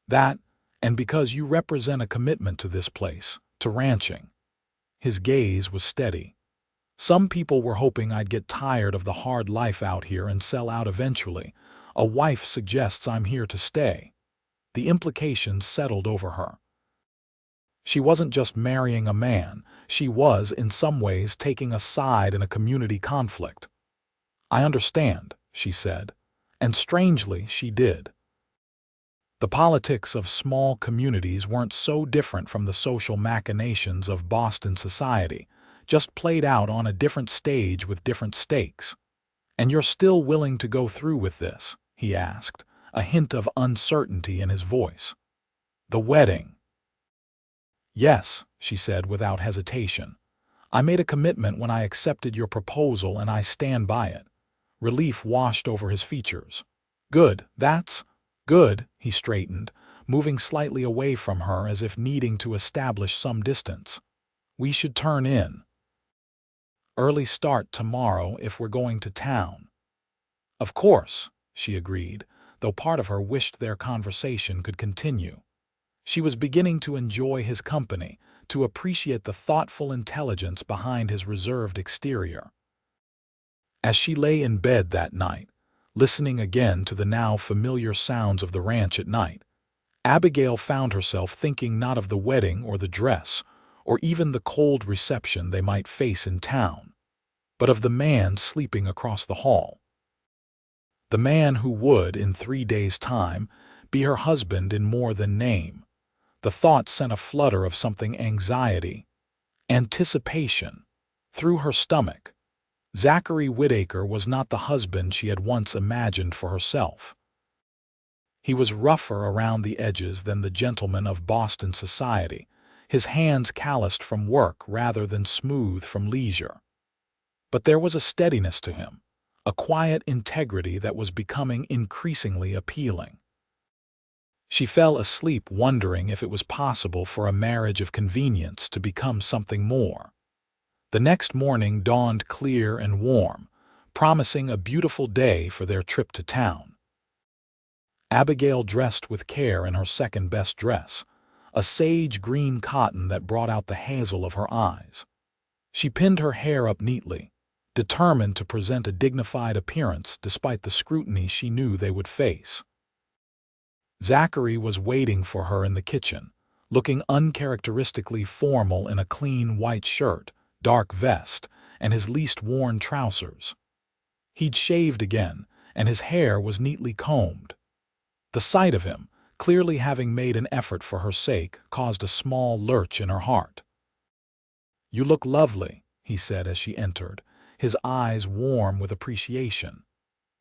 That, and because you represent a commitment to this place, to ranching." His gaze was steady. "Some people were hoping I'd get tired of the hard life out here and sell out eventually. A wife suggests I'm here to stay." The implications settled over her. She wasn't just marrying a man, she was, in some ways, taking a side in a community conflict. "I understand," she said, and strangely she did. The politics of small communities weren't so different from the social machinations of Boston society, just played out on a different stage with different stakes. "And you're still willing to go through with this?" he asked, a hint of uncertainty in his voice. "The wedding?" "Yes," she said without hesitation. I made a commitment when I accepted your proposal and I stand by it. Relief washed over his features. Good, that's good, he straightened, moving slightly away from her as if needing to establish some distance. We should turn in. Early start tomorrow if we're going to town. Of course, she agreed, though part of her wished their conversation could continue. She was beginning to enjoy his company, to appreciate the thoughtful intelligence behind his reserved exterior. As she lay in bed that night, listening again to the now familiar sounds of the ranch at night, Abigail found herself thinking not of the wedding or the dress, or even the cold reception they might face in town, but of the man sleeping across the hall. The man who would, in 3 days' time, be her husband in more than name. The thought sent a flutter of something anticipation, through her stomach. Zachary Whitaker was not the husband she had once imagined for herself. He was rougher around the edges than the gentleman of Boston society, his hands calloused from work rather than smooth from leisure. But there was a steadiness to him, a quiet integrity that was becoming increasingly appealing. She fell asleep wondering if it was possible for a marriage of convenience to become something more. The next morning dawned clear and warm, promising a beautiful day for their trip to town. Abigail dressed with care in her second-best dress, a sage green cotton that brought out the hazel of her eyes. She pinned her hair up neatly, determined to present a dignified appearance despite the scrutiny she knew they would face. Zachary was waiting for her in the kitchen, looking uncharacteristically formal in a clean white shirt, dark vest, and his least-worn trousers. He'd shaved again, and his hair was neatly combed. The sight of him, clearly having made an effort for her sake, caused a small lurch in her heart. "You look lovely," he said as she entered, his eyes warm with appreciation.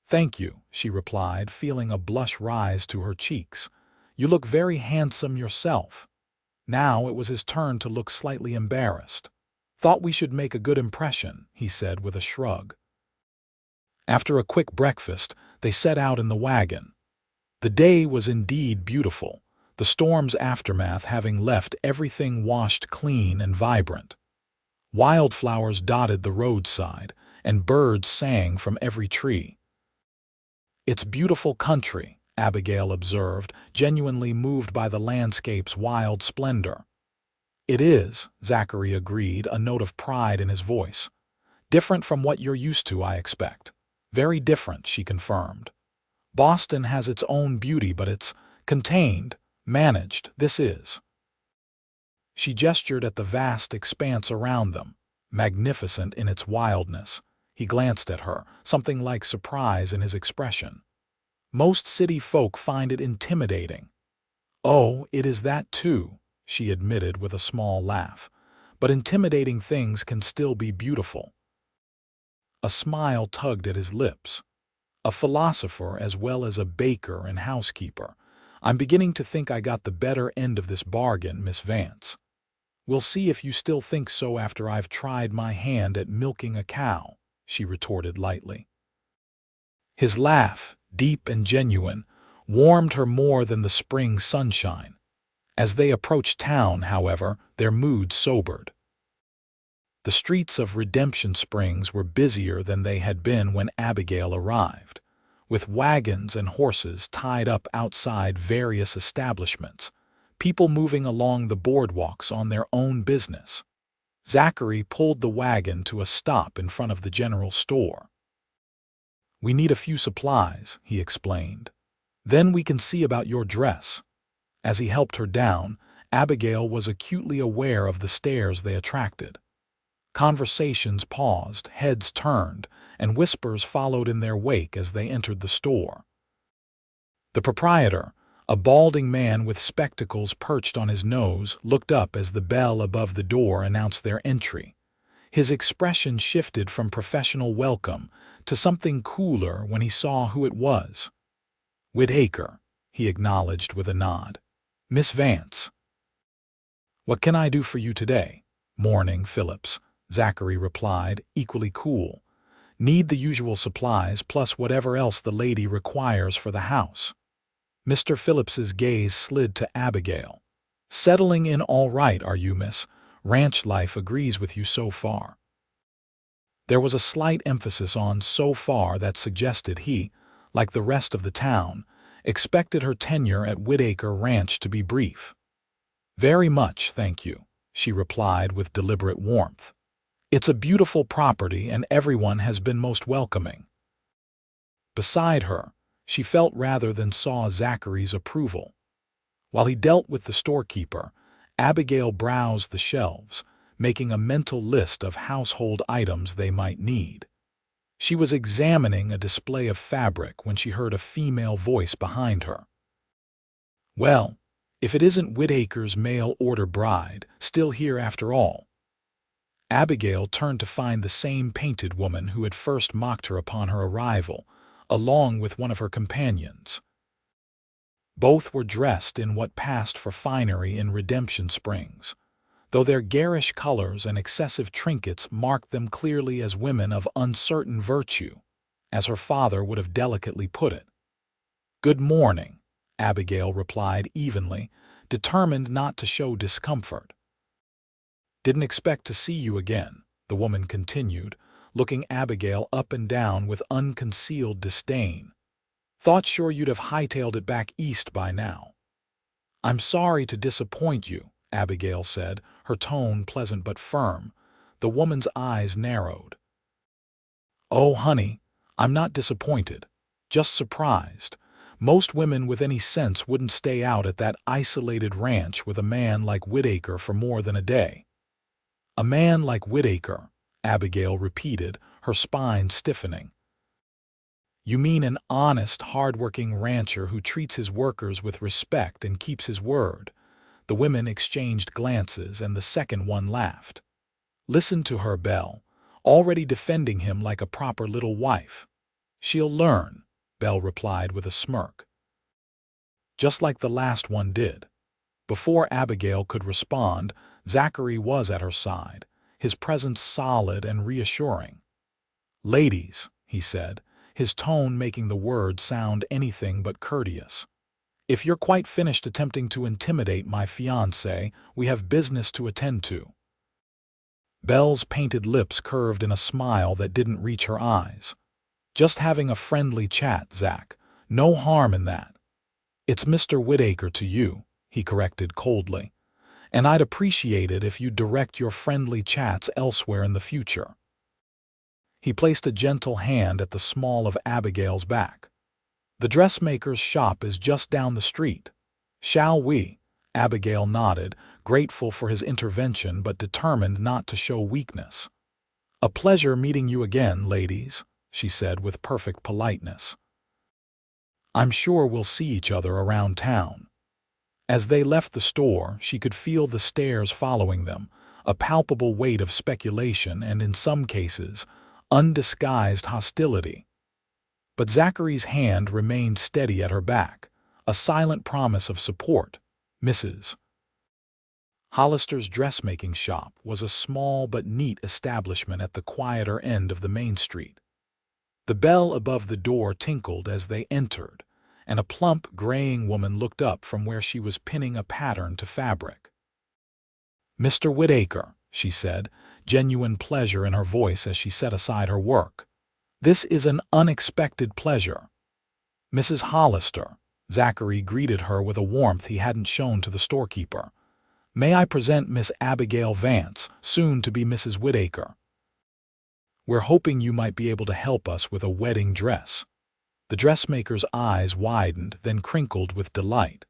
"Thank you," she replied, feeling a blush rise to her cheeks. "You look very handsome yourself." Now it was his turn to look slightly embarrassed. "Thought we should make a good impression," he said with a shrug. After a quick breakfast, they set out in the wagon. The day was indeed beautiful, the storm's aftermath having left everything washed clean and vibrant. Wildflowers dotted the roadside, and birds sang from every tree. "It's beautiful country," Abigail observed, genuinely moved by the landscape's wild splendor. "It is," Zachary agreed, a note of pride in his voice. "Different from what you're used to, I expect." "Very different," she confirmed. "Boston has its own beauty, but it's contained, managed. This is." She gestured at the vast expanse around them, magnificent in its wildness. He glanced at her, something like surprise in his expression. "Most city folk find it intimidating." "Oh, it is that too," she admitted with a small laugh. "But intimidating things can still be beautiful." A smile tugged at his lips. "A philosopher as well as a baker and housekeeper. I'm beginning to think I got the better end of this bargain, Miss Vance." "We'll see if you still think so after I've tried my hand at milking a cow," she retorted lightly. His laugh, deep and genuine, warmed her more than the spring sunshine. As they approached town, however, their mood sobered. The streets of Redemption Springs were busier than they had been when Abigail arrived, with wagons and horses tied up outside various establishments, people moving along the boardwalks on their own business. Zachary pulled the wagon to a stop in front of the general store. "We need a few supplies," he explained. "Then we can see about your dress." As he helped her down, Abigail was acutely aware of the stares they attracted. Conversations paused, heads turned, and whispers followed in their wake as they entered the store. The proprietor, a balding man with spectacles perched on his nose, looked up as the bell above the door announced their entry. His expression shifted from professional welcome to something cooler when he saw who it was. "Whitaker," he acknowledged with a nod. "Miss Vance." "What can I do for you today?" "Morning, Phillips," Zachary replied, equally cool. Need the usual supplies plus whatever else the lady requires for the house. Mr. Phillips's gaze slid to Abigail. Settling in all right, are you, miss? Ranch life agrees with you so far. There was a slight emphasis on so far that suggested he, like the rest of the town, expected her tenure at Whitaker Ranch to be brief. Very much, thank you, she replied with deliberate warmth. It's a beautiful property and everyone has been most welcoming. Beside her, she felt rather than saw Zachary's approval. While he dealt with the storekeeper, Abigail browsed the shelves, making a mental list of household items they might need. She was examining a display of fabric when she heard a female voice behind her. Well, if it isn't Whitaker's mail-order bride, still here after all. Abigail turned to find the same painted woman who had first mocked her upon her arrival, along with one of her companions. Both were dressed in what passed for finery in Redemption Springs, though their garish colors and excessive trinkets marked them clearly as women of uncertain virtue, as her father would have delicately put it. Good morning, Abigail replied evenly, determined not to show discomfort. Didn't expect to see you again, the woman continued, looking Abigail up and down with unconcealed disdain. Thought sure you'd have hightailed it back east by now. I'm sorry to disappoint you, Abigail said, her tone pleasant but firm. The woman's eyes narrowed. Oh, honey, I'm not disappointed, just surprised. Most women with any sense wouldn't stay out at that isolated ranch with a man like Whitaker for more than a day. A man like Whitaker, Abigail repeated, her spine stiffening. You mean an honest, hard-working rancher who treats his workers with respect and keeps his word. The women exchanged glances and the second one laughed. Listen to her, Belle, already defending him like a proper little wife. She'll learn, Belle replied with a smirk. Just like the last one did. Before Abigail could respond, Zachary was at her side, his presence solid and reassuring. Ladies, he said, his tone making the word sound anything but courteous. If you're quite finished attempting to intimidate my fiancé, we have business to attend to. Belle's painted lips curved in a smile that didn't reach her eyes. Just having a friendly chat, Zach. No harm in that. It's Mr. Whitaker to you, he corrected coldly. And I'd appreciate it if you direct your friendly chats elsewhere in the future. He placed a gentle hand at the small of Abigail's back. The dressmaker's shop is just down the street. Shall we? Abigail nodded, grateful for his intervention but determined not to show weakness. A pleasure meeting you again, ladies, she said with perfect politeness. I'm sure we'll see each other around town. As they left the store, she could feel the stares following them, a palpable weight of speculation and, in some cases, undisguised hostility. But Zachary's hand remained steady at her back, a silent promise of support. Mrs. Hollister's dressmaking shop was a small but neat establishment at the quieter end of the main street. The bell above the door tinkled as they entered, and a plump, graying woman looked up from where she was pinning a pattern to fabric. Mr. Whitaker, she said, genuine pleasure in her voice as she set aside her work. This is an unexpected pleasure. Mrs. Hollister, Zachary greeted her with a warmth he hadn't shown to the storekeeper. May I present Miss Abigail Vance, soon to be Mrs. Whitaker. We're hoping you might be able to help us with a wedding dress. The dressmaker's eyes widened, then crinkled with delight.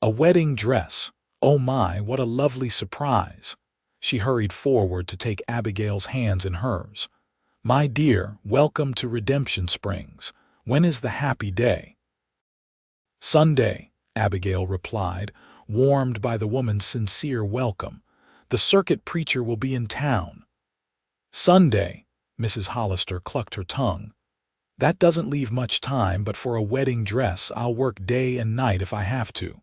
A wedding dress! Oh my, what a lovely surprise! She hurried forward to take Abigail's hands in hers. My dear, welcome to Redemption Springs. When is the happy day? Sunday, Abigail replied, warmed by the woman's sincere welcome. The circuit preacher will be in town. Sunday, Mrs. Hollister clucked her tongue. That doesn't leave much time, but for a wedding dress I'll work day and night if I have to.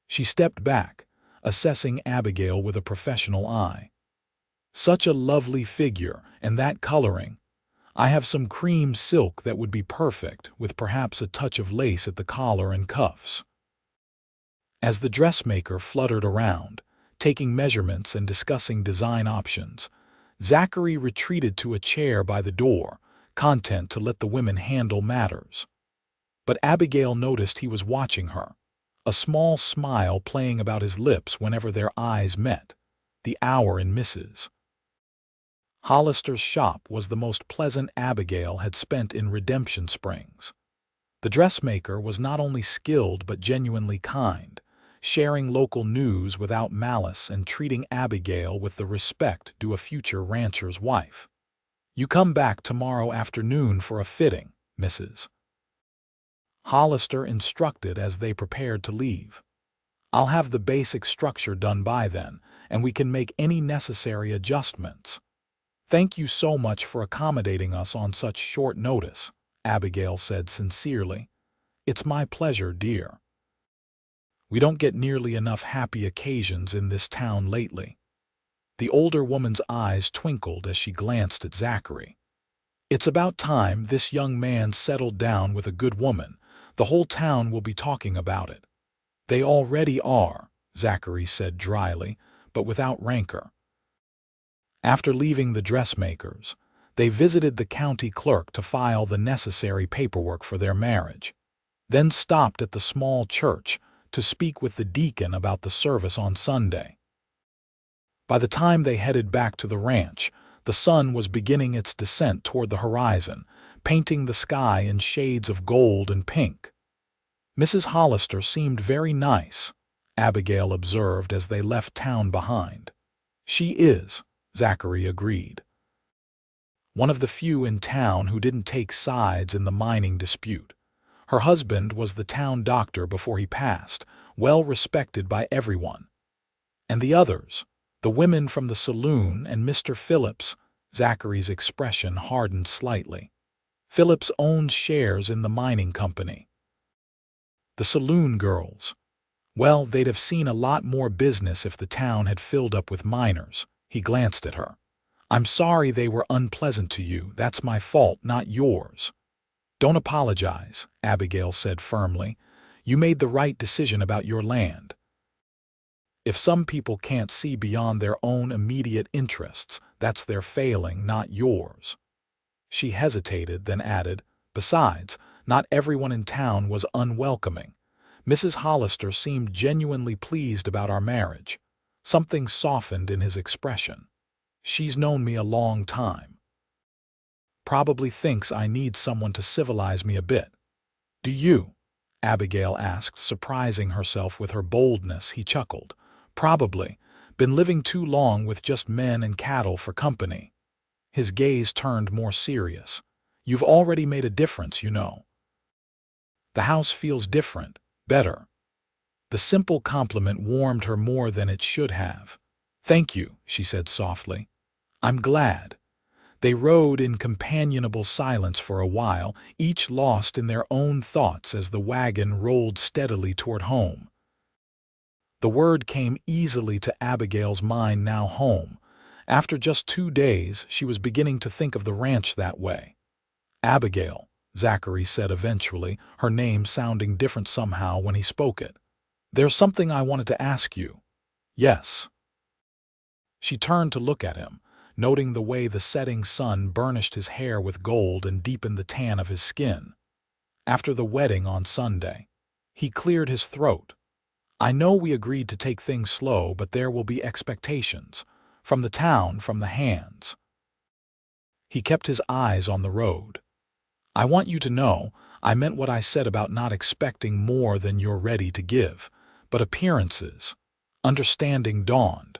She stepped back, assessing Abigail with a professional eye. Such a lovely figure, and that coloring. I have some cream silk that would be perfect, with perhaps a touch of lace at the collar and cuffs." As the dressmaker fluttered around, taking measurements and discussing design options, Zachary retreated to a chair by the door, content to let the women handle matters. But Abigail noticed he was watching her, a small smile playing about his lips whenever their eyes met. The hour in Mrs. Hollister's shop was the most pleasant Abigail had spent in Redemption Springs. The dressmaker was not only skilled but genuinely kind, sharing local news without malice and treating Abigail with the respect due a future rancher's wife. "You come back tomorrow afternoon for a fitting," Mrs. Hollister instructed as they prepared to leave. "I'll have the basic structure done by then, and we can make any necessary adjustments." "Thank you so much for accommodating us on such short notice," Abigail said sincerely. "It's my pleasure, dear. We don't get nearly enough happy occasions in this town lately." The older woman's eyes twinkled as she glanced at Zachary. "It's about time this young man settled down with a good woman. The whole town will be talking about it." "They already are," Zachary said dryly, but without rancor. After leaving the dressmakers, they visited the county clerk to file the necessary paperwork for their marriage, then stopped at the small church to speak with the deacon about the service on Sunday. By the time they headed back to the ranch, the sun was beginning its descent toward the horizon, painting the sky in shades of gold and pink. "Mrs. Hollister seemed very nice," Abigail observed as they left town behind. "She is," Zachary agreed. "One of the few in town who didn't take sides in the mining dispute. Her husband was the town doctor before he passed, well respected by everyone. And the others, the women from the saloon and Mr. Phillips," Zachary's expression hardened slightly. "Phillips owned shares in the mining company. The saloon girls. Well, they'd have seen a lot more business if the town had filled up with miners." He glanced at her. "I'm sorry they were unpleasant to you. That's my fault, not yours." "Don't apologize," Abigail said firmly. "You made the right decision about your land. If some people can't see beyond their own immediate interests, that's their failing, not yours." She hesitated, then added, "Besides, not everyone in town was unwelcoming. Mrs. Hollister seemed genuinely pleased about our marriage." Something softened in his expression. "She's known me a long time. Probably thinks I need someone to civilize me a bit." "Do you?" Abigail asked, surprising herself with her boldness. He chuckled. "Probably. Been living too long with just men and cattle for company." His gaze turned more serious. "You've already made a difference, you know. The house feels different, better." The simple compliment warmed her more than it should have. "Thank you," she said softly. "I'm glad." They rode in companionable silence for a while, each lost in their own thoughts as the wagon rolled steadily toward home. The word came easily to Abigail's mind now, home. After just 2 days, she was beginning to think of the ranch that way. "Abigail," Zachary said eventually, her name sounding different somehow when he spoke it. "There's something I wanted to ask you." "Yes." She turned to look at him, noting the way the setting sun burnished his hair with gold and deepened the tan of his skin. "After the wedding on Sunday." He cleared his throat. "I know we agreed to take things slow, but there will be expectations. From the town, from the hands." He kept his eyes on the road. "I want you to know, I meant what I said about not expecting more than you're ready to give. But appearances." Understanding dawned.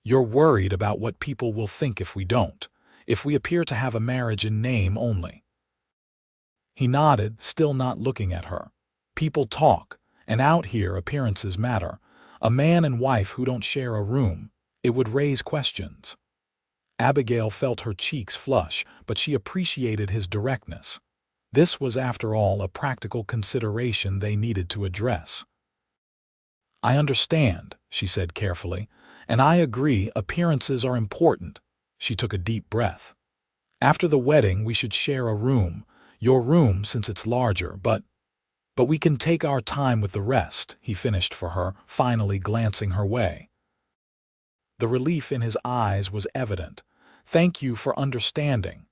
"You're worried about what people will think if we don't, if we appear to have a marriage in name only." He nodded, still not looking at her. "People talk, and out here appearances matter. A man and wife who don't share a room, it would raise questions." Abigail felt her cheeks flush, but she appreciated his directness. This was, after all, a practical consideration they needed to address. "I understand," she said carefully, "and I agree appearances are important. She took a deep breath. "After the wedding, we should share a room. Your room, since it's larger, but we can take our time with the rest," he finished for her, finally glancing her way. The relief in his eyes was evident. "Thank you for understanding.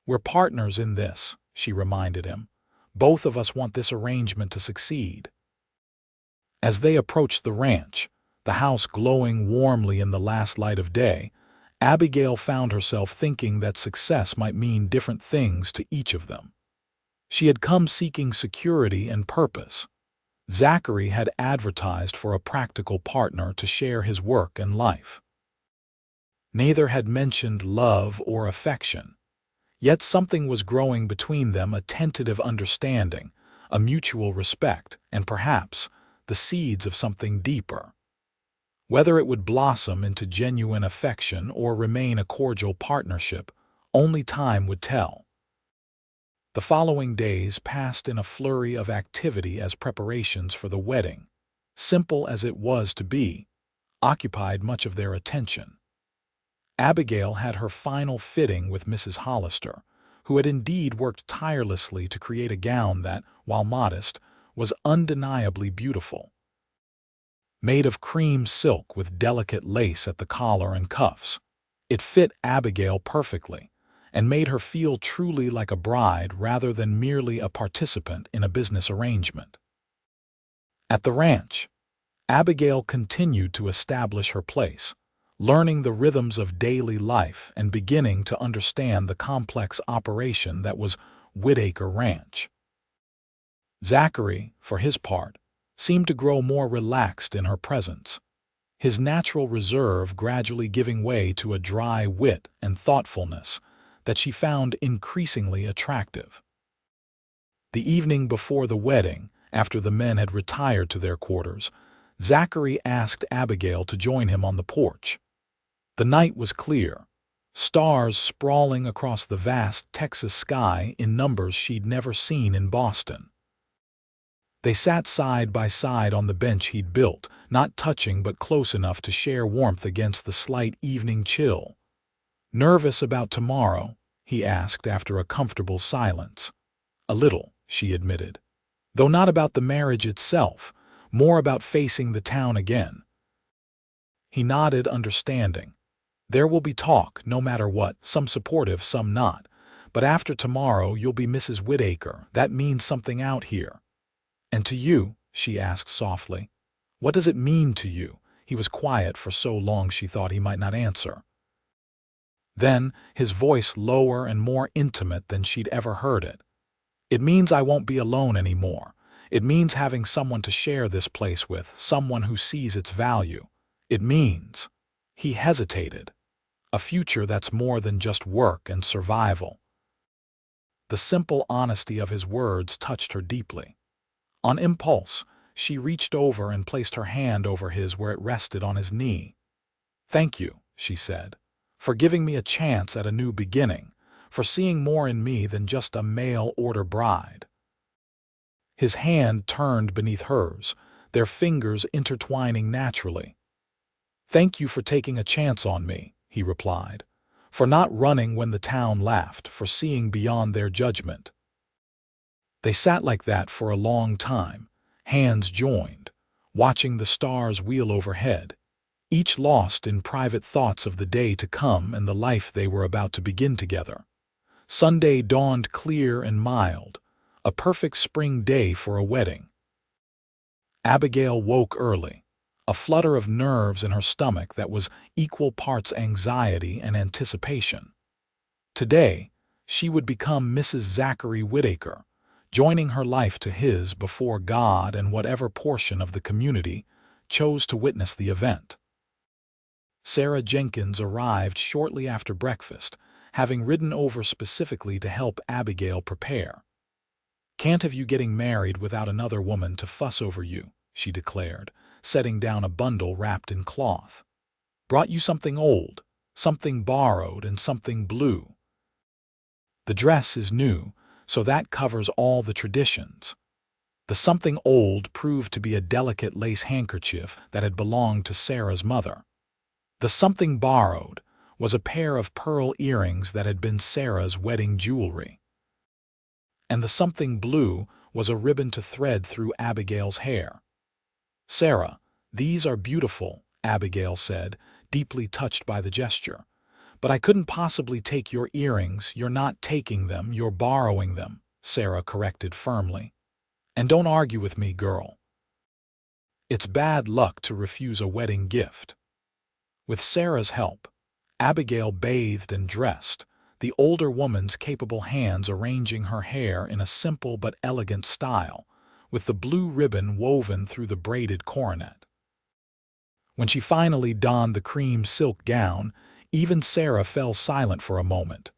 We're partners in this," she reminded him. "Both of us want this arrangement to succeed." As they approached the ranch, the house glowing warmly in the last light of day, Abigail found herself thinking that success might mean different things to each of them. She had come seeking security and purpose. Zachary had advertised for a practical partner to share his work and life. Neither had mentioned love or affection. Yet something was growing between them, a tentative understanding, a mutual respect, and perhaps the seeds of something deeper. Whether it would blossom into genuine affection or remain a cordial partnership, only time would tell. The following days passed in a flurry of activity as preparations for the wedding, simple as it was to be, occupied much of their attention. Abigail had her final fitting with Mrs. Hollister, who had indeed worked tirelessly to create a gown that, while modest, was undeniably beautiful. Made of cream silk with delicate lace at the collar and cuffs, it fit Abigail perfectly and made her feel truly like a bride rather than merely a participant in a business arrangement. At the ranch, Abigail continued to establish her place, learning the rhythms of daily life and beginning to understand the complex operation that was Whitaker Ranch. Zachary, for his part, seemed to grow more relaxed in her presence, his natural reserve gradually giving way to a dry wit and thoughtfulness that she found increasingly attractive. The evening before the wedding, after the men had retired to their quarters, Zachary asked Abigail to join him on the porch. The night was clear, stars sprawling across the vast Texas sky in numbers she'd never seen in Boston. They sat side by side on the bench he'd built, not touching but close enough to share warmth against the slight evening chill. "Nervous about tomorrow?" he asked after a comfortable silence. "A little," she admitted. "Though not about the marriage itself, more about facing the town again." He nodded, understanding. "There will be talk, no matter what, some supportive, some not. But after tomorrow you'll be Mrs. Whitaker. That means something out here." "And to you?" she asked softly. "What does it mean to you?" He was quiet for so long she thought he might not answer. Then, his voice lower and more intimate than she'd ever heard it. "It means I won't be alone anymore. It means having someone to share this place with, someone who sees its value. It means—" he hesitated, "a future that's more than just work and survival." The simple honesty of his words touched her deeply. On impulse, she reached over and placed her hand over his where it rested on his knee. "Thank you," she said, "for giving me a chance at a new beginning, for seeing more in me than just a mail-order bride." His hand turned beneath hers, their fingers intertwining naturally. "Thank you for taking a chance on me," he replied, "for not running when the town laughed, for seeing beyond their judgment." They sat like that for a long time, hands joined, watching the stars wheel overhead, each lost in private thoughts of the day to come and the life they were about to begin together. Sunday dawned clear and mild, a perfect spring day for a wedding. Abigail woke early, a flutter of nerves in her stomach that was equal parts anxiety and anticipation. Today, she would become Mrs. Zachary Whitaker, joining her life to his before God and whatever portion of the community chose to witness the event. Sarah Jenkins arrived shortly after breakfast, having ridden over specifically to help Abigail prepare. "Can't have you getting married without another woman to fuss over you," she declared, setting down a bundle wrapped in cloth. "Brought you something old, something borrowed, and something blue. The dress is new, so that covers all the traditions." The something old proved to be a delicate lace handkerchief that had belonged to Sarah's mother. The something borrowed was a pair of pearl earrings that had been Sarah's wedding jewelry. And the something blue was a ribbon to thread through Abigail's hair. "Sarah, these are beautiful," Abigail said, deeply touched by the gesture. "But I couldn't possibly take your earrings. You're not taking them, you're borrowing them," Sarah corrected firmly. "And don't argue with me, girl. It's bad luck to refuse a wedding gift." With Sarah's help, Abigail bathed and dressed, the older woman's capable hands arranging her hair in a simple but elegant style, with the blue ribbon woven through the braided coronet. When she finally donned the cream silk gown, even Sarah fell silent for a moment.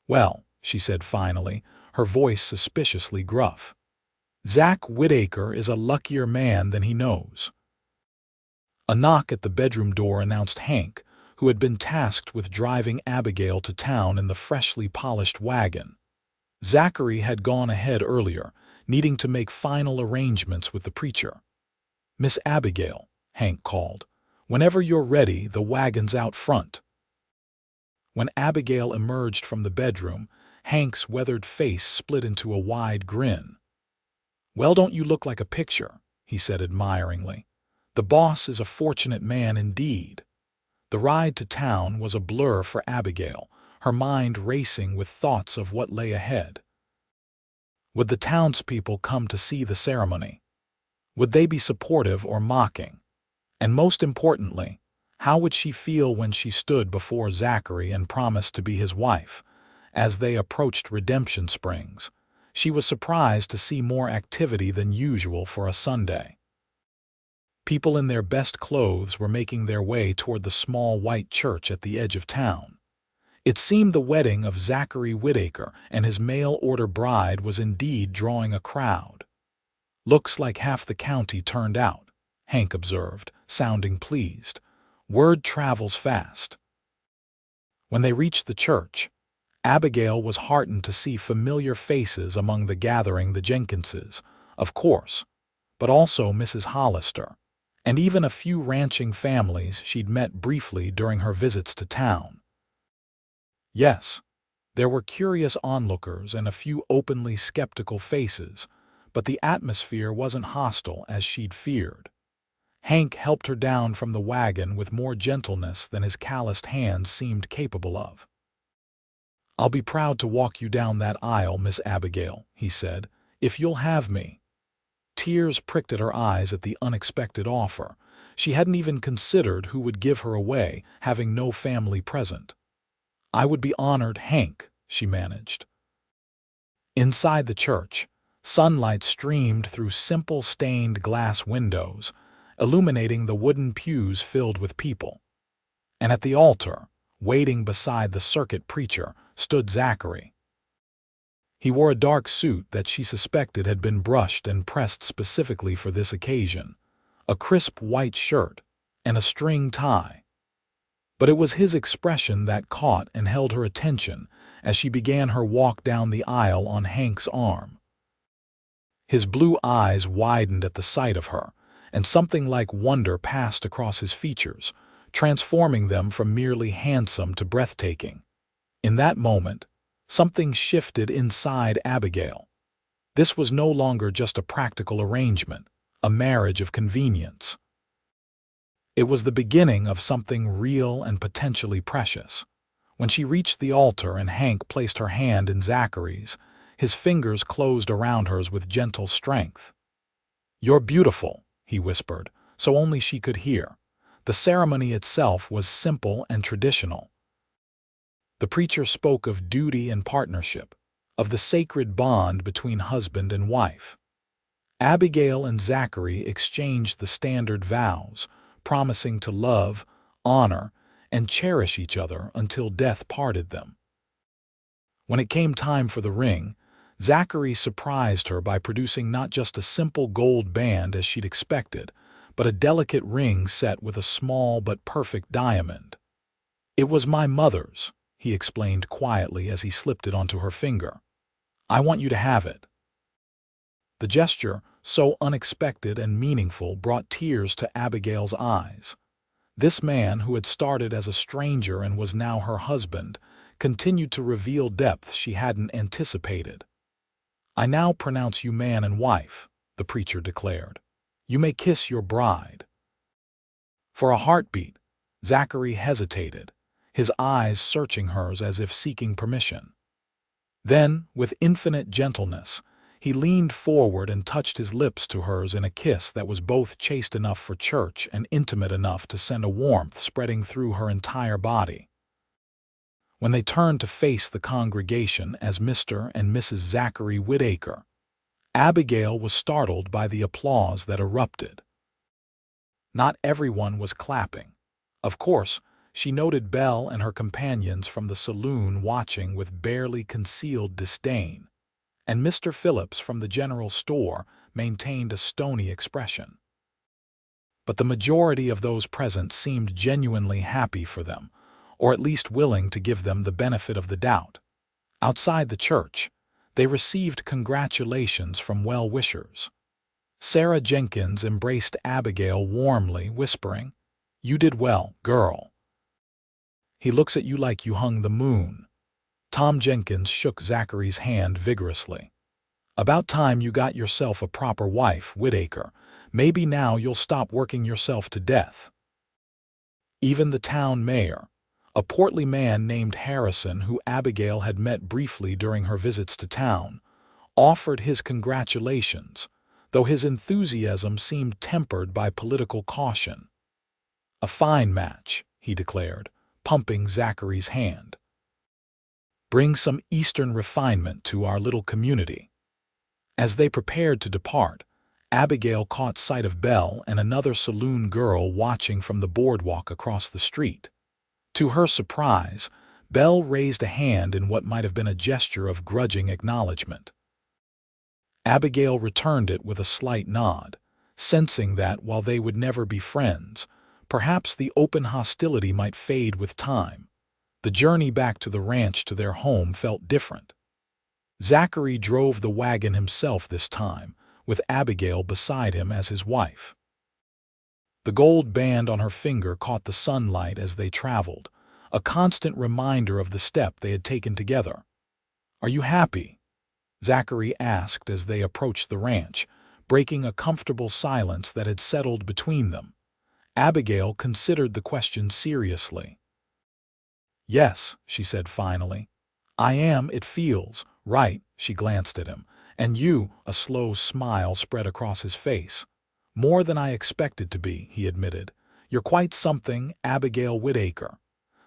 "Well," she said finally, her voice suspiciously gruff, "Zach Whitaker is a luckier man than he knows." A knock at the bedroom door announced Hank, who had been tasked with driving Abigail to town in the freshly polished wagon. Zachary had gone ahead earlier, needing to make final arrangements with the preacher. "Miss Abigail," Hank called, "whenever you're ready, the wagon's out front." When Abigail emerged from the bedroom, Hank's weathered face split into a wide grin. "Well, don't you look like a picture?" he said admiringly. "The boss is a fortunate man indeed." The ride to town was a blur for Abigail, her mind racing with thoughts of what lay ahead. Would the townspeople come to see the ceremony? Would they be supportive or mocking? And most importantly, how would she feel when she stood before Zachary and promised to be his wife? As they approached Redemption Springs, she was surprised to see more activity than usual for a Sunday. People in their best clothes were making their way toward the small white church at the edge of town. It seemed the wedding of Zachary Whitaker and his mail-order bride was indeed drawing a crowd. "Looks like half the county turned out," Hank observed, sounding pleased. "Word travels fast." When they reached the church, Abigail was heartened to see familiar faces among the gathering: the Jenkinses, of course, but also Mrs. Hollister, and even a few ranching families she'd met briefly during her visits to town. Yes, there were curious onlookers and a few openly skeptical faces, but the atmosphere wasn't hostile as she'd feared. Hank helped her down from the wagon with more gentleness than his calloused hands seemed capable of. "I'll be proud to walk you down that aisle, Miss Abigail," he said, "if you'll have me." Tears pricked at her eyes at the unexpected offer. She hadn't even considered who would give her away, having no family present. "I would be honored, Hank," she managed. Inside the church, sunlight streamed through simple stained glass windows, illuminating the wooden pews filled with people. And at the altar, waiting beside the circuit preacher, stood Zachary. He wore a dark suit that she suspected had been brushed and pressed specifically for this occasion, a crisp white shirt, and a string tie. But it was his expression that caught and held her attention as she began her walk down the aisle on Hank's arm. His blue eyes widened at the sight of her, and something like wonder passed across his features, transforming them from merely handsome to breathtaking. In that moment, something shifted inside Abigail. This was no longer just a practical arrangement, a marriage of convenience. It was the beginning of something real and potentially precious. When she reached the altar and Hank placed her hand in Zachary's, his fingers closed around hers with gentle strength. "You're beautiful," he whispered, so only she could hear. The ceremony itself was simple and traditional. The preacher spoke of duty and partnership, of the sacred bond between husband and wife. Abigail and Zachary exchanged the standard vows, promising to love, honor, and cherish each other until death parted them. When it came time for the ring, Zachary surprised her by producing not just a simple gold band as she'd expected, but a delicate ring set with a small but perfect diamond. "It was my mother's," he explained quietly as he slipped it onto her finger. "I want you to have it." The gesture, so unexpected and meaningful, brought tears to Abigail's eyes. This man, who had started as a stranger and was now her husband, continued to reveal depths she hadn't anticipated. "I now pronounce you man and wife," the preacher declared. "You may kiss your bride." For a heartbeat, Zachary hesitated, his eyes searching hers as if seeking permission. Then, with infinite gentleness, he leaned forward and touched his lips to hers in a kiss that was both chaste enough for church and intimate enough to send a warmth spreading through her entire body. When they turned to face the congregation as Mr. and Mrs. Zachary Whitaker, Abigail was startled by the applause that erupted. Not everyone was clapping. Of course, she noted Belle and her companions from the saloon watching with barely concealed disdain, and Mr. Phillips from the general store maintained a stony expression. But the majority of those present seemed genuinely happy for them, or at least willing to give them the benefit of the doubt. Outside the church, they received congratulations from well-wishers. Sarah Jenkins embraced Abigail warmly, whispering, "You did well, girl. He looks at you like you hung the moon." Tom Jenkins shook Zachary's hand vigorously. "About time you got yourself a proper wife, Whitaker. Maybe now you'll stop working yourself to death." Even the town mayor, a portly man named Harrison who Abigail had met briefly during her visits to town, offered his congratulations, though his enthusiasm seemed tempered by political caution. "A fine match," he declared, pumping Zachary's hand. "Bring some Eastern refinement to our little community." As they prepared to depart, Abigail caught sight of Belle and another saloon girl watching from the boardwalk across the street. To her surprise, Belle raised a hand in what might have been a gesture of grudging acknowledgement. Abigail returned it with a slight nod, sensing that, while they would never be friends, perhaps the open hostility might fade with time. The journey back to the ranch to their home felt different. Zachary drove the wagon himself this time, with Abigail beside him as his wife. The gold band on her finger caught the sunlight as they traveled, a constant reminder of the step they had taken together. "Are you happy?" Zachary asked as they approached the ranch, breaking a comfortable silence that had settled between them. Abigail considered the question seriously. "Yes," she said finally. "I am. It feels right." She glanced at him. "And you," a slow smile spread across his face. "More than I expected to be," he admitted. "You're quite something, Abigail Whitaker."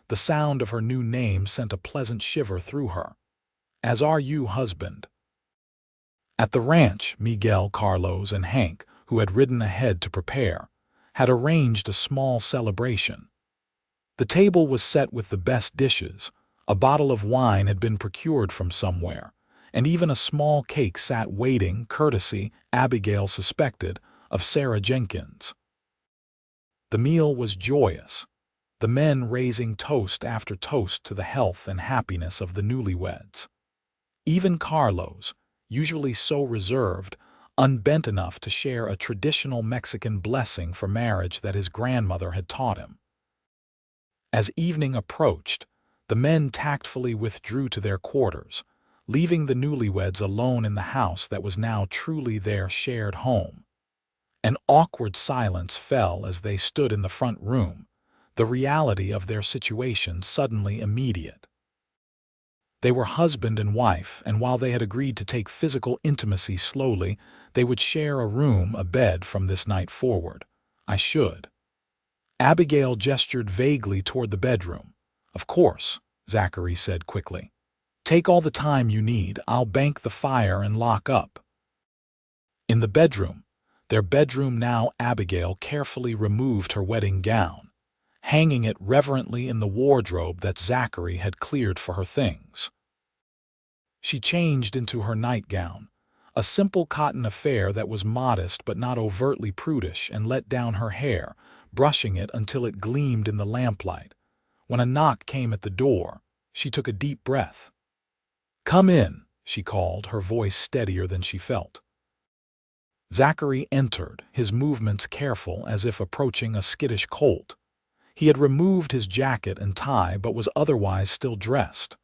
The sound of her new name sent a pleasant shiver through her. "As are you, husband." At the ranch, Miguel, Carlos, and Hank, who had ridden ahead to prepare, had arranged a small celebration. The table was set with the best dishes, a bottle of wine had been procured from somewhere, and even a small cake sat waiting, courtesy, Abigail suspected, of Sarah Jenkins. The meal was joyous, the men raising toast after toast to the health and happiness of the newlyweds. Even Carlos, usually so reserved, unbent enough to share a traditional Mexican blessing for marriage that his grandmother had taught him. As evening approached, the men tactfully withdrew to their quarters, leaving the newlyweds alone in the house that was now truly their shared home. An awkward silence fell as they stood in the front room, the reality of their situation suddenly immediate. They were husband and wife, and while they had agreed to take physical intimacy slowly, they would share a room, a bed from this night forward. "I should." Abigail gestured vaguely toward the bedroom. "Of course," Zachary said quickly. "Take all the time you need. I'll bank the fire and lock up." In the bedroom, their bedroom now, Abigail carefully removed her wedding gown, hanging it reverently in the wardrobe that Zachary had cleared for her things. She changed into her nightgown, a simple cotton affair that was modest but not overtly prudish, and let down her hair, brushing it until it gleamed in the lamplight. When a knock came at the door, she took a deep breath. "Come in," she called, her voice steadier than she felt. Zachary entered, his movements careful as if approaching a skittish colt. He had removed his jacket and tie but was otherwise still dressed.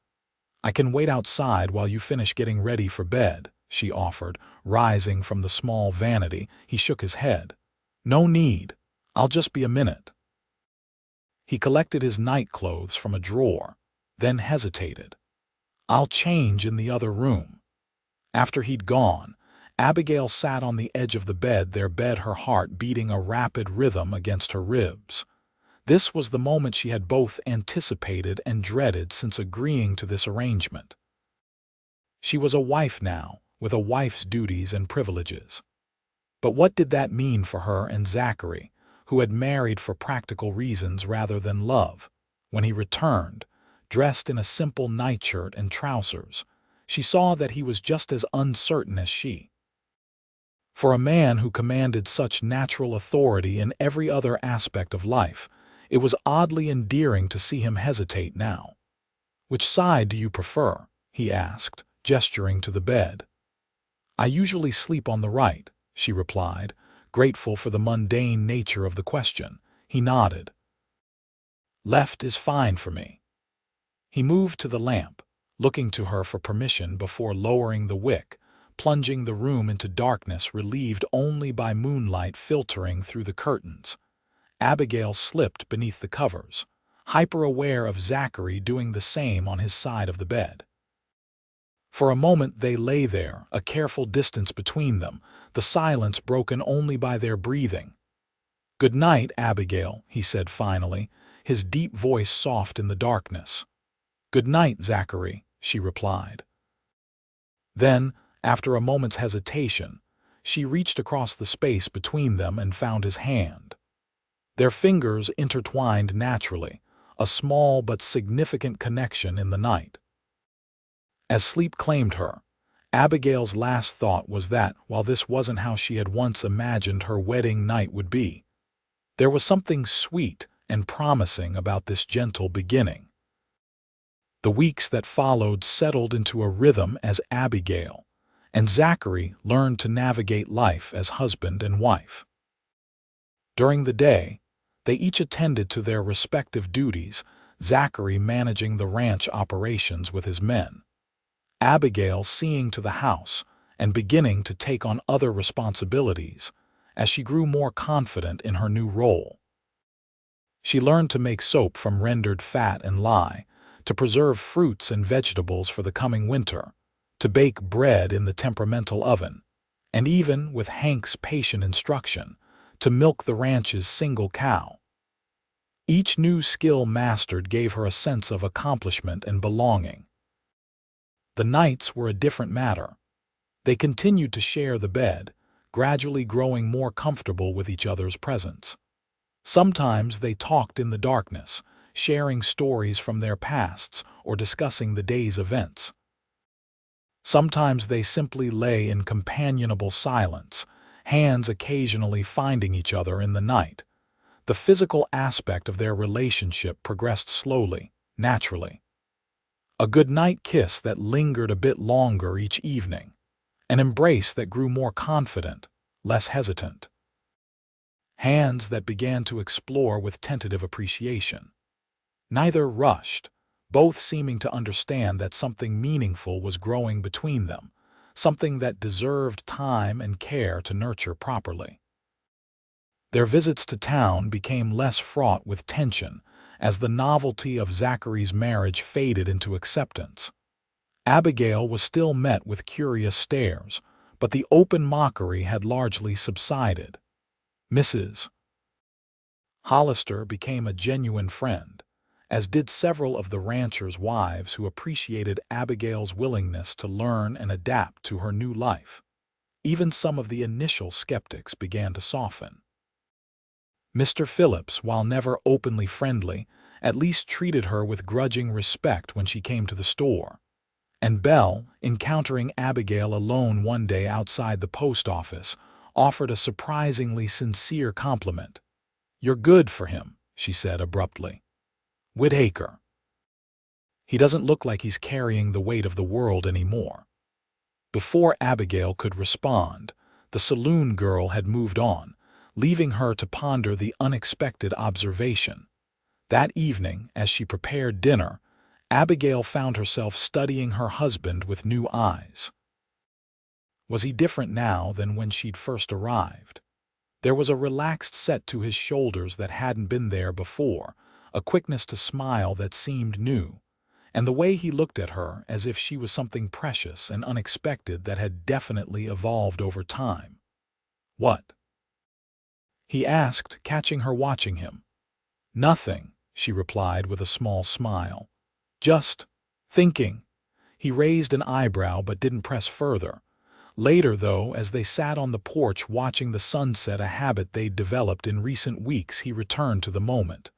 "I can wait outside while you finish getting ready for bed," she offered, rising from the small vanity. He shook his head. "No need. I'll just be a minute." He collected his night clothes from a drawer, then hesitated. "I'll change in the other room." After he'd gone, Abigail sat on the edge of the bed, her heart beating a rapid rhythm against her ribs. This was the moment she had both anticipated and dreaded since agreeing to this arrangement. She was a wife now, with a wife's duties and privileges. But what did that mean for her and Zachary, who had married for practical reasons rather than love? When he returned, dressed in a simple nightshirt and trousers, she saw that he was just as uncertain as she. For a man who commanded such natural authority in every other aspect of life, it was oddly endearing to see him hesitate now. "Which side do you prefer?" he asked, gesturing to the bed. "I usually sleep on the right," she replied, grateful for the mundane nature of the question. He nodded. "Left is fine for me." He moved to the lamp, looking to her for permission before lowering the wick, plunging the room into darkness relieved only by moonlight filtering through the curtains. Abigail slipped beneath the covers, hyper-aware of Zachary doing the same on his side of the bed. For a moment they lay there, a careful distance between them, the silence broken only by their breathing. "Good night, Abigail," he said finally, his deep voice soft in the darkness. "Good night, Zachary," she replied. Then, after a moment's hesitation, she reached across the space between them and found his hand. Their fingers intertwined naturally, a small but significant connection in the night. As sleep claimed her, Abigail's last thought was that, while this wasn't how she had once imagined her wedding night would be, there was something sweet and promising about this gentle beginning. The weeks that followed settled into a rhythm as Abigail and Zachary learned to navigate life as husband and wife. During the day, they each attended to their respective duties, Zachary managing the ranch operations with his men, Abigail seeing to the house and beginning to take on other responsibilities as she grew more confident in her new role. She learned to make soap from rendered fat and lye, to preserve fruits and vegetables for the coming winter, to bake bread in the temperamental oven, and even, with Hank's patient instruction, to milk the ranch's single cow. Each new skill mastered gave her a sense of accomplishment and belonging. The nights were a different matter. They continued to share the bed, gradually growing more comfortable with each other's presence. Sometimes they talked in the darkness, sharing stories from their pasts or discussing the day's events. Sometimes they simply lay in companionable silence, hands occasionally finding each other in the night. The physical aspect of their relationship progressed slowly, naturally. A goodnight kiss that lingered a bit longer each evening, an embrace that grew more confident, less hesitant. Hands that began to explore with tentative appreciation. Neither rushed, both seeming to understand that something meaningful was growing between them, something that deserved time and care to nurture properly. Their visits to town became less fraught with tension as the novelty of Zachary's marriage faded into acceptance. Abigail was still met with curious stares, but the open mockery had largely subsided. Mrs. Hollister became a genuine friend, as did several of the ranchers' wives who appreciated Abigail's willingness to learn and adapt to her new life. Even some of the initial skeptics began to soften. Mr. Phillips, while never openly friendly, at least treated her with grudging respect when she came to the store. And Belle, encountering Abigail alone one day outside the post office, offered a surprisingly sincere compliment. "You're good for him," she said abruptly. "Whitaker. He doesn't look like he's carrying the weight of the world anymore." Before Abigail could respond, the saloon girl had moved on, leaving her to ponder the unexpected observation. That evening, as she prepared dinner, Abigail found herself studying her husband with new eyes. Was he different now than when she'd first arrived? There was a relaxed set to his shoulders that hadn't been there before, a quickness to smile that seemed new, and the way he looked at her as if she was something precious and unexpected that had definitely evolved over time. "What?" he asked, catching her watching him. "Nothing," she replied with a small smile. "Just thinking." He raised an eyebrow but didn't press further. Later, though, as they sat on the porch watching the sunset, a habit they'd developed in recent weeks, he returned to the moment.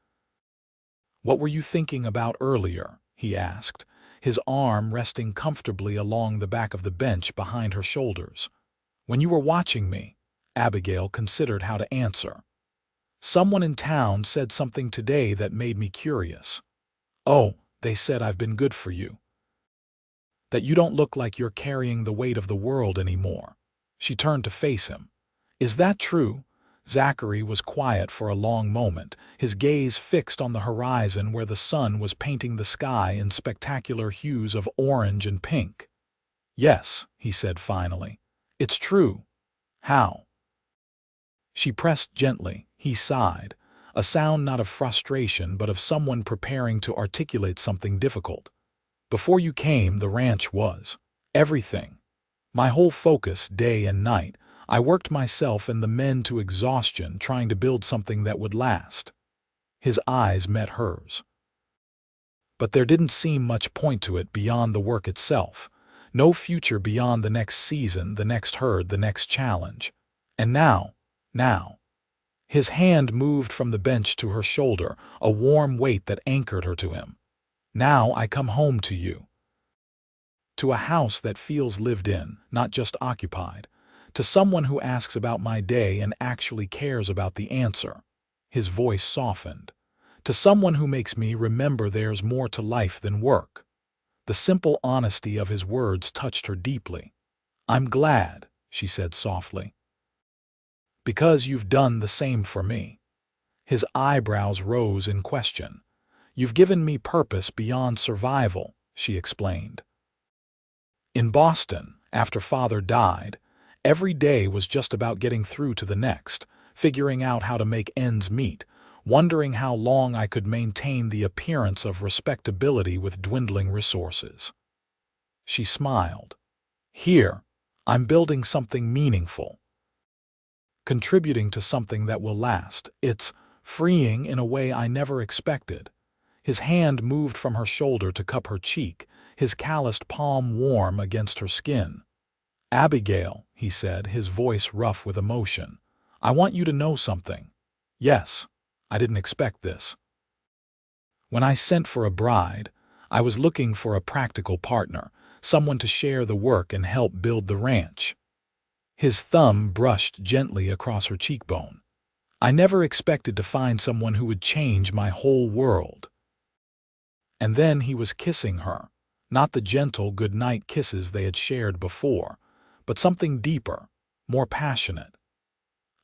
"What were you thinking about earlier?" he asked, his arm resting comfortably along the back of the bench behind her shoulders. "When you were watching me," Abigail considered how to answer. "Someone in town said something today that made me curious." "Oh, they said I've been good for you. That you don't look like you're carrying the weight of the world anymore." She turned to face him. "Is that true?" Zachary was quiet for a long moment, his gaze fixed on the horizon where the sun was painting the sky in spectacular hues of orange and pink. "Yes," he said finally. "It's true." "How?" She pressed gently. He sighed, a sound not of frustration but of someone preparing to articulate something difficult. "Before you came, the ranch was everything. My whole focus, day and night. I worked myself and the men to exhaustion trying to build something that would last." His eyes met hers. But there didn't seem much point to it beyond the work itself. No future beyond the next season, the next herd, the next challenge. And now. His hand moved from the bench to her shoulder, a warm weight that anchored her to him. "Now I come home to you. To a house that feels lived in, not just occupied. To someone who asks about my day and actually cares about the answer." His voice softened. "To someone who makes me remember there's more to life than work." The simple honesty of his words touched her deeply. "I'm glad," she said softly. "Because you've done the same for me." His eyebrows rose in question. "You've given me purpose beyond survival," she explained. "In Boston, after Father died, every day was just about getting through to the next, figuring out how to make ends meet, wondering how long I could maintain the appearance of respectability with dwindling resources." She smiled. "Here, I'm building something meaningful, contributing to something that will last. It's freeing in a way I never expected." His hand moved from her shoulder to cup her cheek, his calloused palm warm against her skin. "Abigail," he said, his voice rough with emotion, "I want you to know something. Yes, I didn't expect this. When I sent for a bride, I was looking for a practical partner, someone to share the work and help build the ranch." His thumb brushed gently across her cheekbone. "I never expected to find someone who would change my whole world." And then he was kissing her, not the gentle goodnight kisses they had shared before, but something deeper, more passionate.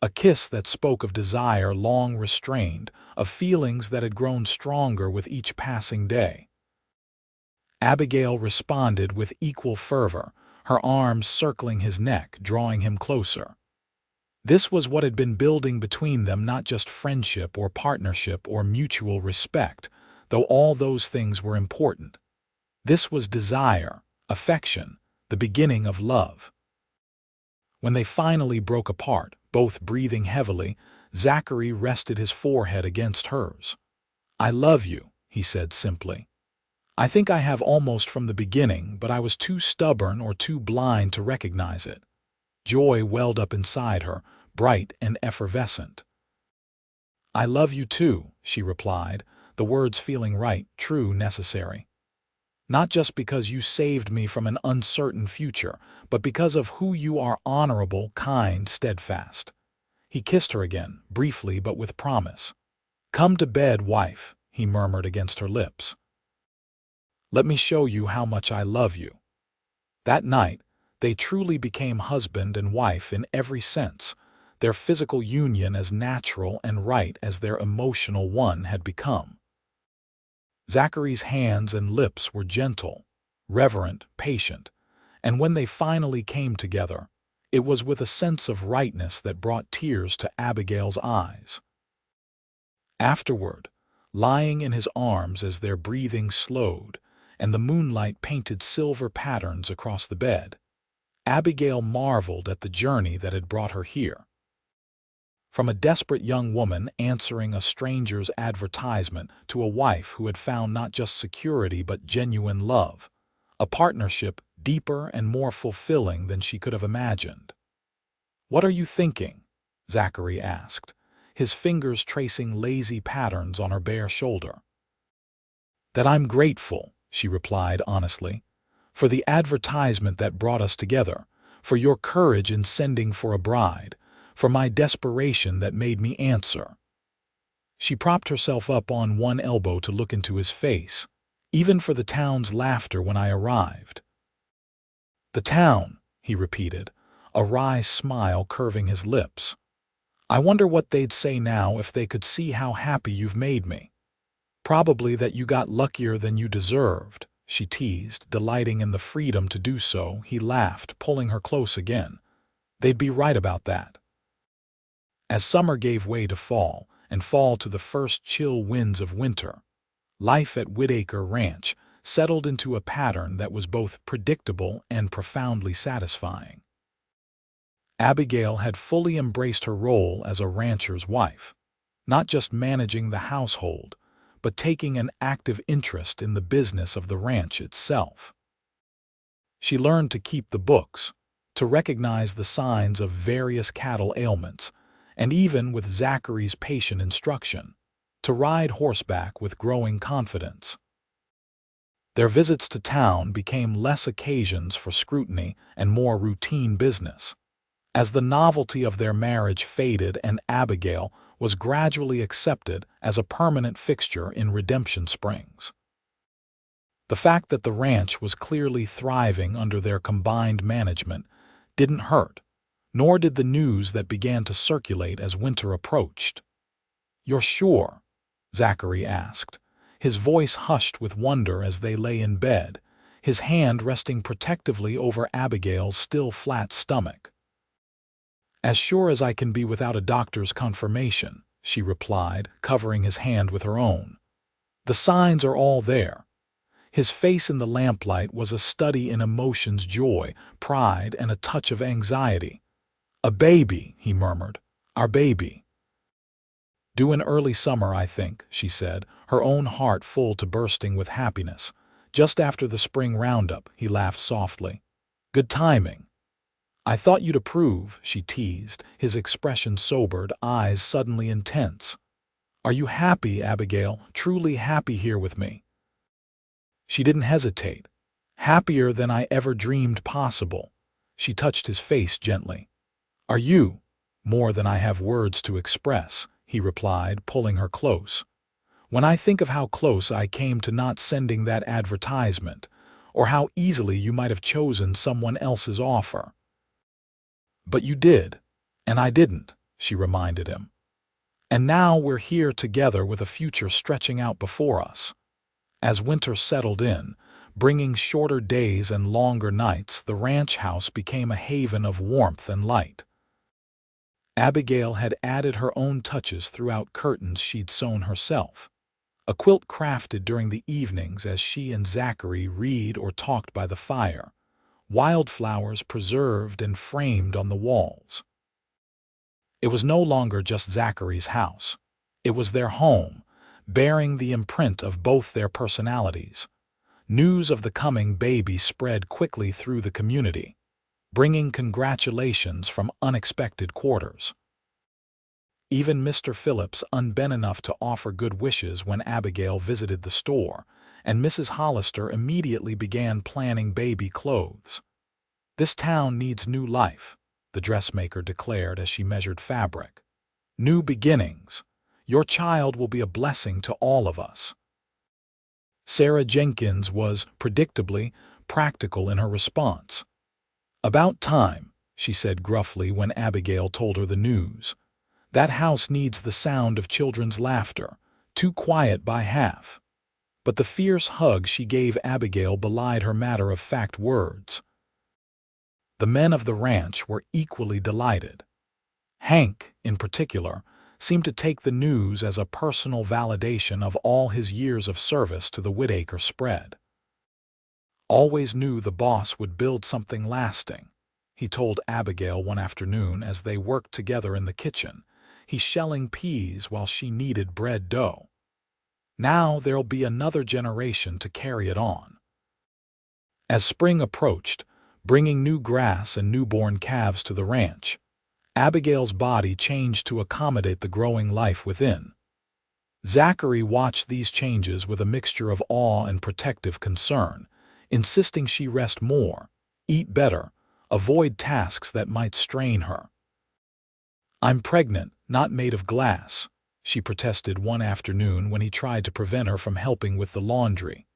A kiss that spoke of desire long restrained, of feelings that had grown stronger with each passing day. Abigail responded with equal fervor, her arms circling his neck, drawing him closer. This was what had been building between them, not just friendship or partnership or mutual respect, though all those things were important. This was desire, affection, the beginning of love. When they finally broke apart, both breathing heavily, Zachary rested his forehead against hers. "I love you," he said simply. "I think I have almost from the beginning, but I was too stubborn or too blind to recognize it." Joy welled up inside her, bright and effervescent. "I love you too," she replied, the words feeling right, true, necessary. "Not just because you saved me from an uncertain future, but because of who you are, honorable, kind, steadfast." He kissed her again, briefly but with promise. "Come to bed, wife," he murmured against her lips. "Let me show you how much I love you." That night, they truly became husband and wife in every sense, their physical union as natural and right as their emotional one had become. Zachary's hands and lips were gentle, reverent, patient, and when they finally came together, it was with a sense of rightness that brought tears to Abigail's eyes. Afterward, lying in his arms as their breathing slowed and the moonlight painted silver patterns across the bed, Abigail marveled at the journey that had brought her here. From a desperate young woman answering a stranger's advertisement to a wife who had found not just security but genuine love, a partnership deeper and more fulfilling than she could have imagined. "What are you thinking?" Zachary asked, his fingers tracing lazy patterns on her bare shoulder. "That I'm grateful," she replied honestly, "for the advertisement that brought us together, for your courage in sending for a bride, for my desperation that made me answer." She propped herself up on one elbow to look into his face, "even for the town's laughter when I arrived." "The town," he repeated, a wry smile curving his lips. "I wonder what they'd say now if they could see how happy you've made me." "Probably that you got luckier than you deserved," she teased, delighting in the freedom to do so. He laughed, pulling her close again. "They'd be right about that." As summer gave way to fall, and fall to the first chill winds of winter, life at Whitaker Ranch settled into a pattern that was both predictable and profoundly satisfying. Abigail had fully embraced her role as a rancher's wife, not just managing the household, but taking an active interest in the business of the ranch itself. She learned to keep the books, to recognize the signs of various cattle ailments, and even with Zachary's patient instruction, to ride horseback with growing confidence. Their visits to town became less occasions for scrutiny and more routine business. As the novelty of their marriage faded and Abigail was gradually accepted as a permanent fixture in Redemption Springs. The fact that the ranch was clearly thriving under their combined management didn't hurt, nor did the news that began to circulate as winter approached. "You're sure?" Zachary asked, his voice hushed with wonder as they lay in bed, his hand resting protectively over Abigail's still flat stomach. "As sure as I can be without a doctor's confirmation," she replied, covering his hand with her own. "The signs are all there." His face in the lamplight was a study in emotions: joy, pride, and a touch of anxiety. "A baby," he murmured. "Our baby." "Due in early summer, I think," she said, her own heart full to bursting with happiness. "Just after the spring roundup," he laughed softly. "Good timing." "I thought you'd approve," she teased, his expression sobered, eyes suddenly intense. "Are you happy, Abigail, truly happy here with me?" She didn't hesitate. "Happier than I ever dreamed possible." She touched his face gently. "Are you?" "More than I have words to express," he replied, pulling her close. "When I think of how close I came to not sending that advertisement, or how easily you might have chosen someone else's offer." "But you did, and I didn't," she reminded him. "And now we're here together with a future stretching out before us." As winter settled in, bringing shorter days and longer nights, the ranch house became a haven of warmth and light. Abigail had added her own touches throughout: curtains she'd sewn herself, a quilt crafted during the evenings as she and Zachary read or talked by the fire, wildflowers preserved and framed on the walls. It was no longer just Zachary's house. It was their home, bearing the imprint of both their personalities. News of the coming baby spread quickly through the community, bringing congratulations from unexpected quarters. Even Mr. Phillips unbent enough to offer good wishes when Abigail visited the store, and Mrs. Hollister immediately began planning baby clothes. "This town needs new life," the dressmaker declared as she measured fabric. "New beginnings. Your child will be a blessing to all of us." Sarah Jenkins was, predictably, practical in her response. "About time," she said gruffly when Abigail told her the news. "That house needs the sound of children's laughter. Too quiet by half." but the fierce hug she gave Abigail belied her matter-of-fact words. The men of the ranch were equally delighted. Hank, in particular, seemed to take the news as a personal validation of all his years of service to the Whitaker spread. "Always knew the boss would build something lasting," he told Abigail one afternoon as they worked together in the kitchen. "He's shelling peas while she kneaded bread dough. Now there'll be another generation to carry it on." As spring approached, bringing new grass and newborn calves to the ranch, Abigail's body changed to accommodate the growing life within. Zachary watched these changes with a mixture of awe and protective concern, insisting she rest more, eat better, avoid tasks that might strain her. "I'm pregnant, not made of glass," she protested one afternoon when he tried to prevent her from helping with the laundry.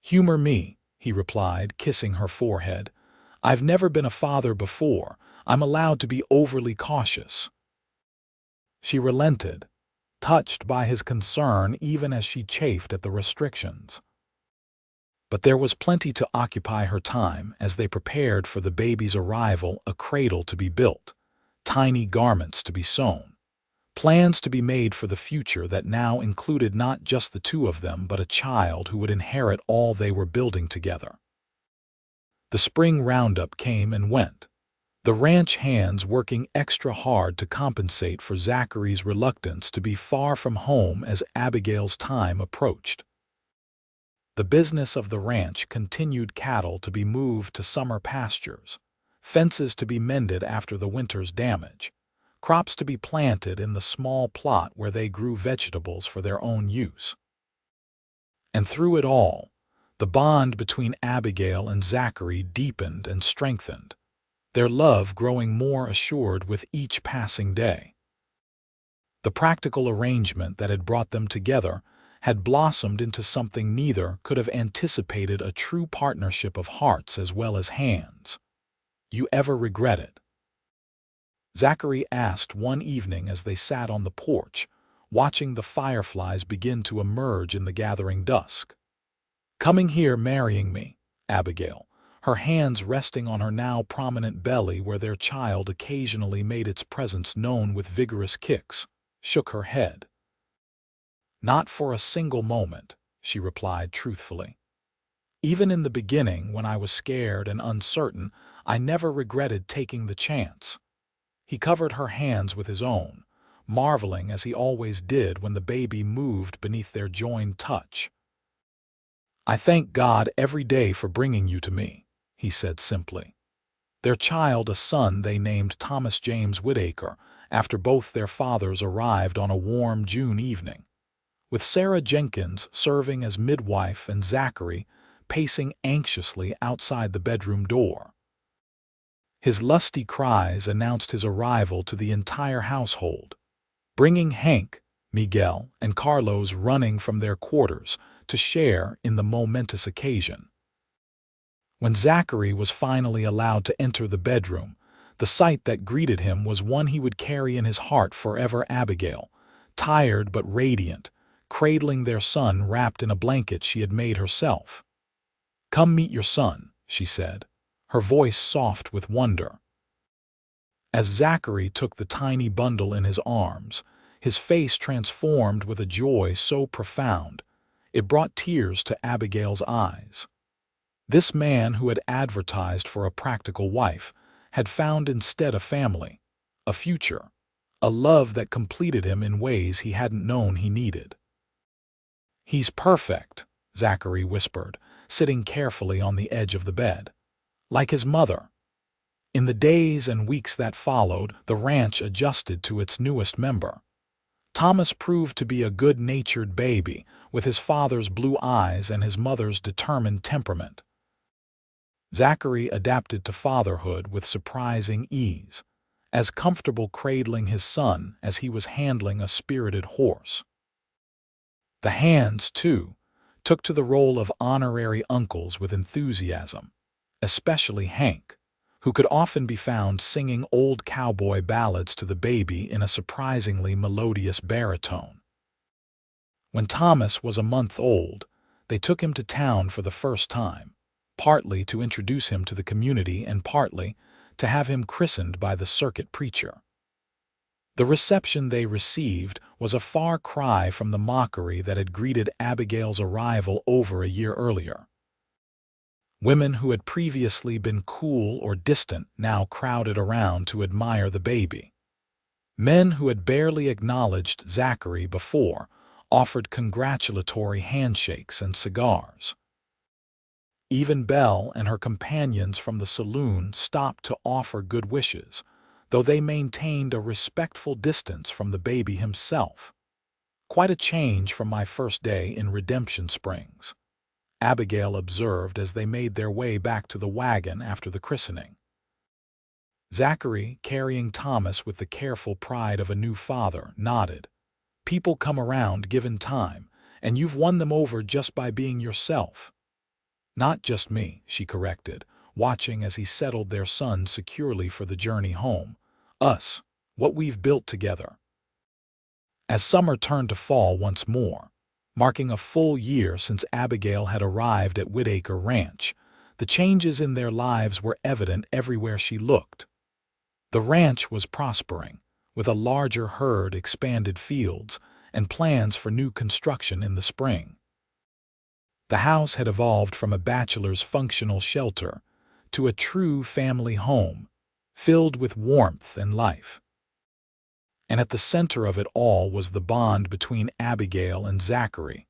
"Humor me," he replied, kissing her forehead. "I've never been a father before. I'm allowed to be overly cautious." She relented, touched by his concern even as she chafed at the restrictions. But there was plenty to occupy her time as they prepared for the baby's arrival, a cradle to be built, tiny garments to be sewn, plans to be made for the future that now included not just the two of them but a child who would inherit all they were building together. The spring roundup came and went, the ranch hands working extra hard to compensate for Zachary's reluctance to be far from home as Abigail's time approached. The business of the ranch continued: cattle to be moved to summer pastures, fences to be mended after the winter's damage, crops to be planted in the small plot where they grew vegetables for their own use. And through it all, the bond between Abigail and Zachary deepened and strengthened, their love growing more assured with each passing day. The practical arrangement that had brought them together had blossomed into something neither could have anticipated: a true partnership of hearts as well as hands. "You ever regret it?" Zachary asked one evening as they sat on the porch, watching the fireflies begin to emerge in the gathering dusk. "Coming here, marrying me," Abigail, her hands resting on her now prominent belly where their child occasionally made its presence known with vigorous kicks, shook her head. "Not for a single moment," she replied truthfully. "Even in the beginning, when I was scared and uncertain, I never regretted taking the chance." He covered her hands with his own, marveling as he always did when the baby moved beneath their joined touch. "I thank God every day for bringing you to me," he said simply. Their child, a son they named Thomas James Whitaker, after both their fathers arrived on a warm June evening, with Sarah Jenkins serving as midwife and Zachary pacing anxiously outside the bedroom door. His lusty cries announced his arrival to the entire household, bringing Hank, Miguel, and Carlos running from their quarters to share in the momentous occasion. When Zachary was finally allowed to enter the bedroom, the sight that greeted him was one he would carry in his heart forever: Abigail, tired but radiant, cradling their son wrapped in a blanket she had made herself. "Come meet your son," she said, her voice soft with wonder. As Zachary took the tiny bundle in his arms, his face transformed with a joy so profound it brought tears to Abigail's eyes. This man who had advertised for a practical wife had found instead a family, a future, a love that completed him in ways he hadn't known he needed. "He's perfect," Zachary whispered, sitting carefully on the edge of the bed. "Like his mother." In the days and weeks that followed, the ranch adjusted to its newest member. Thomas proved to be a good-natured baby, with his father's blue eyes and his mother's determined temperament. Zachary adapted to fatherhood with surprising ease, as comfortable cradling his son as he was handling a spirited horse. The hands, too, took to the role of honorary uncles with enthusiasm, especially Hank, who could often be found singing old cowboy ballads to the baby in a surprisingly melodious baritone. When Thomas was a month old, They took him to town for the first time, partly to introduce him to the community and partly to have him christened by the circuit preacher. The reception they received was a far cry from the mockery that had greeted Abigail's arrival over a year earlier. Women who had previously been cool or distant now crowded around to admire the baby. Men who had barely acknowledged Zachary before offered congratulatory handshakes and cigars. Even Belle and her companions from the saloon stopped to offer good wishes, though they maintained a respectful distance from the baby himself. "Quite a change from my first day in Redemption Springs," Abigail observed as they made their way back to the wagon after the christening. Zachary, carrying Thomas with the careful pride of a new father, nodded. "People come around given time, and you've won them over just by being yourself." "Not just me," she corrected, watching as he settled their son securely for the journey home. "Us, what we've built together." As summer turned to fall once more, marking a full year since Abigail had arrived at Whitaker Ranch, the changes in their lives were evident everywhere she looked. The ranch was prospering, with a larger herd, expanded fields, and plans for new construction in the spring. The house had evolved from a bachelor's functional shelter to a true family home, filled with warmth and life. And at the center of it all was the bond between Abigail and Zachary,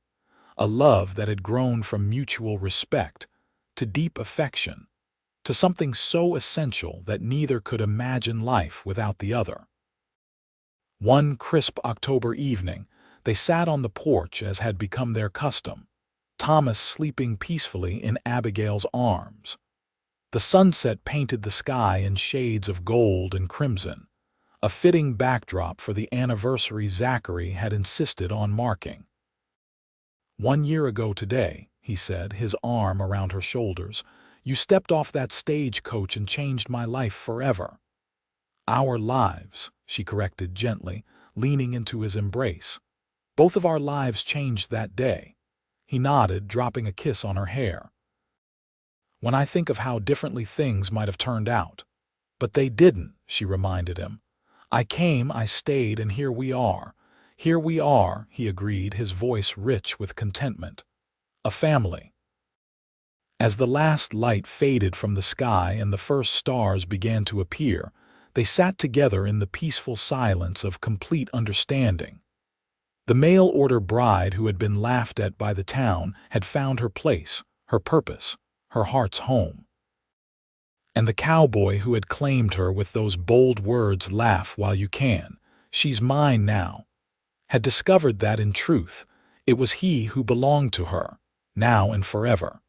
a love that had grown from mutual respect to deep affection, to something so essential that neither could imagine life without the other. One crisp October evening, they sat on the porch as had become their custom, Thomas sleeping peacefully in Abigail's arms. The sunset painted the sky in shades of gold and crimson, a fitting backdrop for the anniversary Zachary had insisted on marking. "1 year ago today," he said, his arm around her shoulders, "you stepped off that stagecoach and changed my life forever." "Our lives," she corrected gently, leaning into his embrace. "Both of our lives changed that day." He nodded, dropping a kiss on her hair. "When I think of how differently things might have turned out." "But they didn't," she reminded him. "I came, I stayed, and here we are." "Here we are," he agreed, his voice rich with contentment. "A family." As the last light faded from the sky and the first stars began to appear, they sat together in the peaceful silence of complete understanding. The mail-order bride who had been laughed at by the town had found her place, her purpose, her heart's home. And the cowboy who had claimed her with those bold words, "Laugh while you can, she's mine now," had discovered that in truth, it was he who belonged to her, now and forever.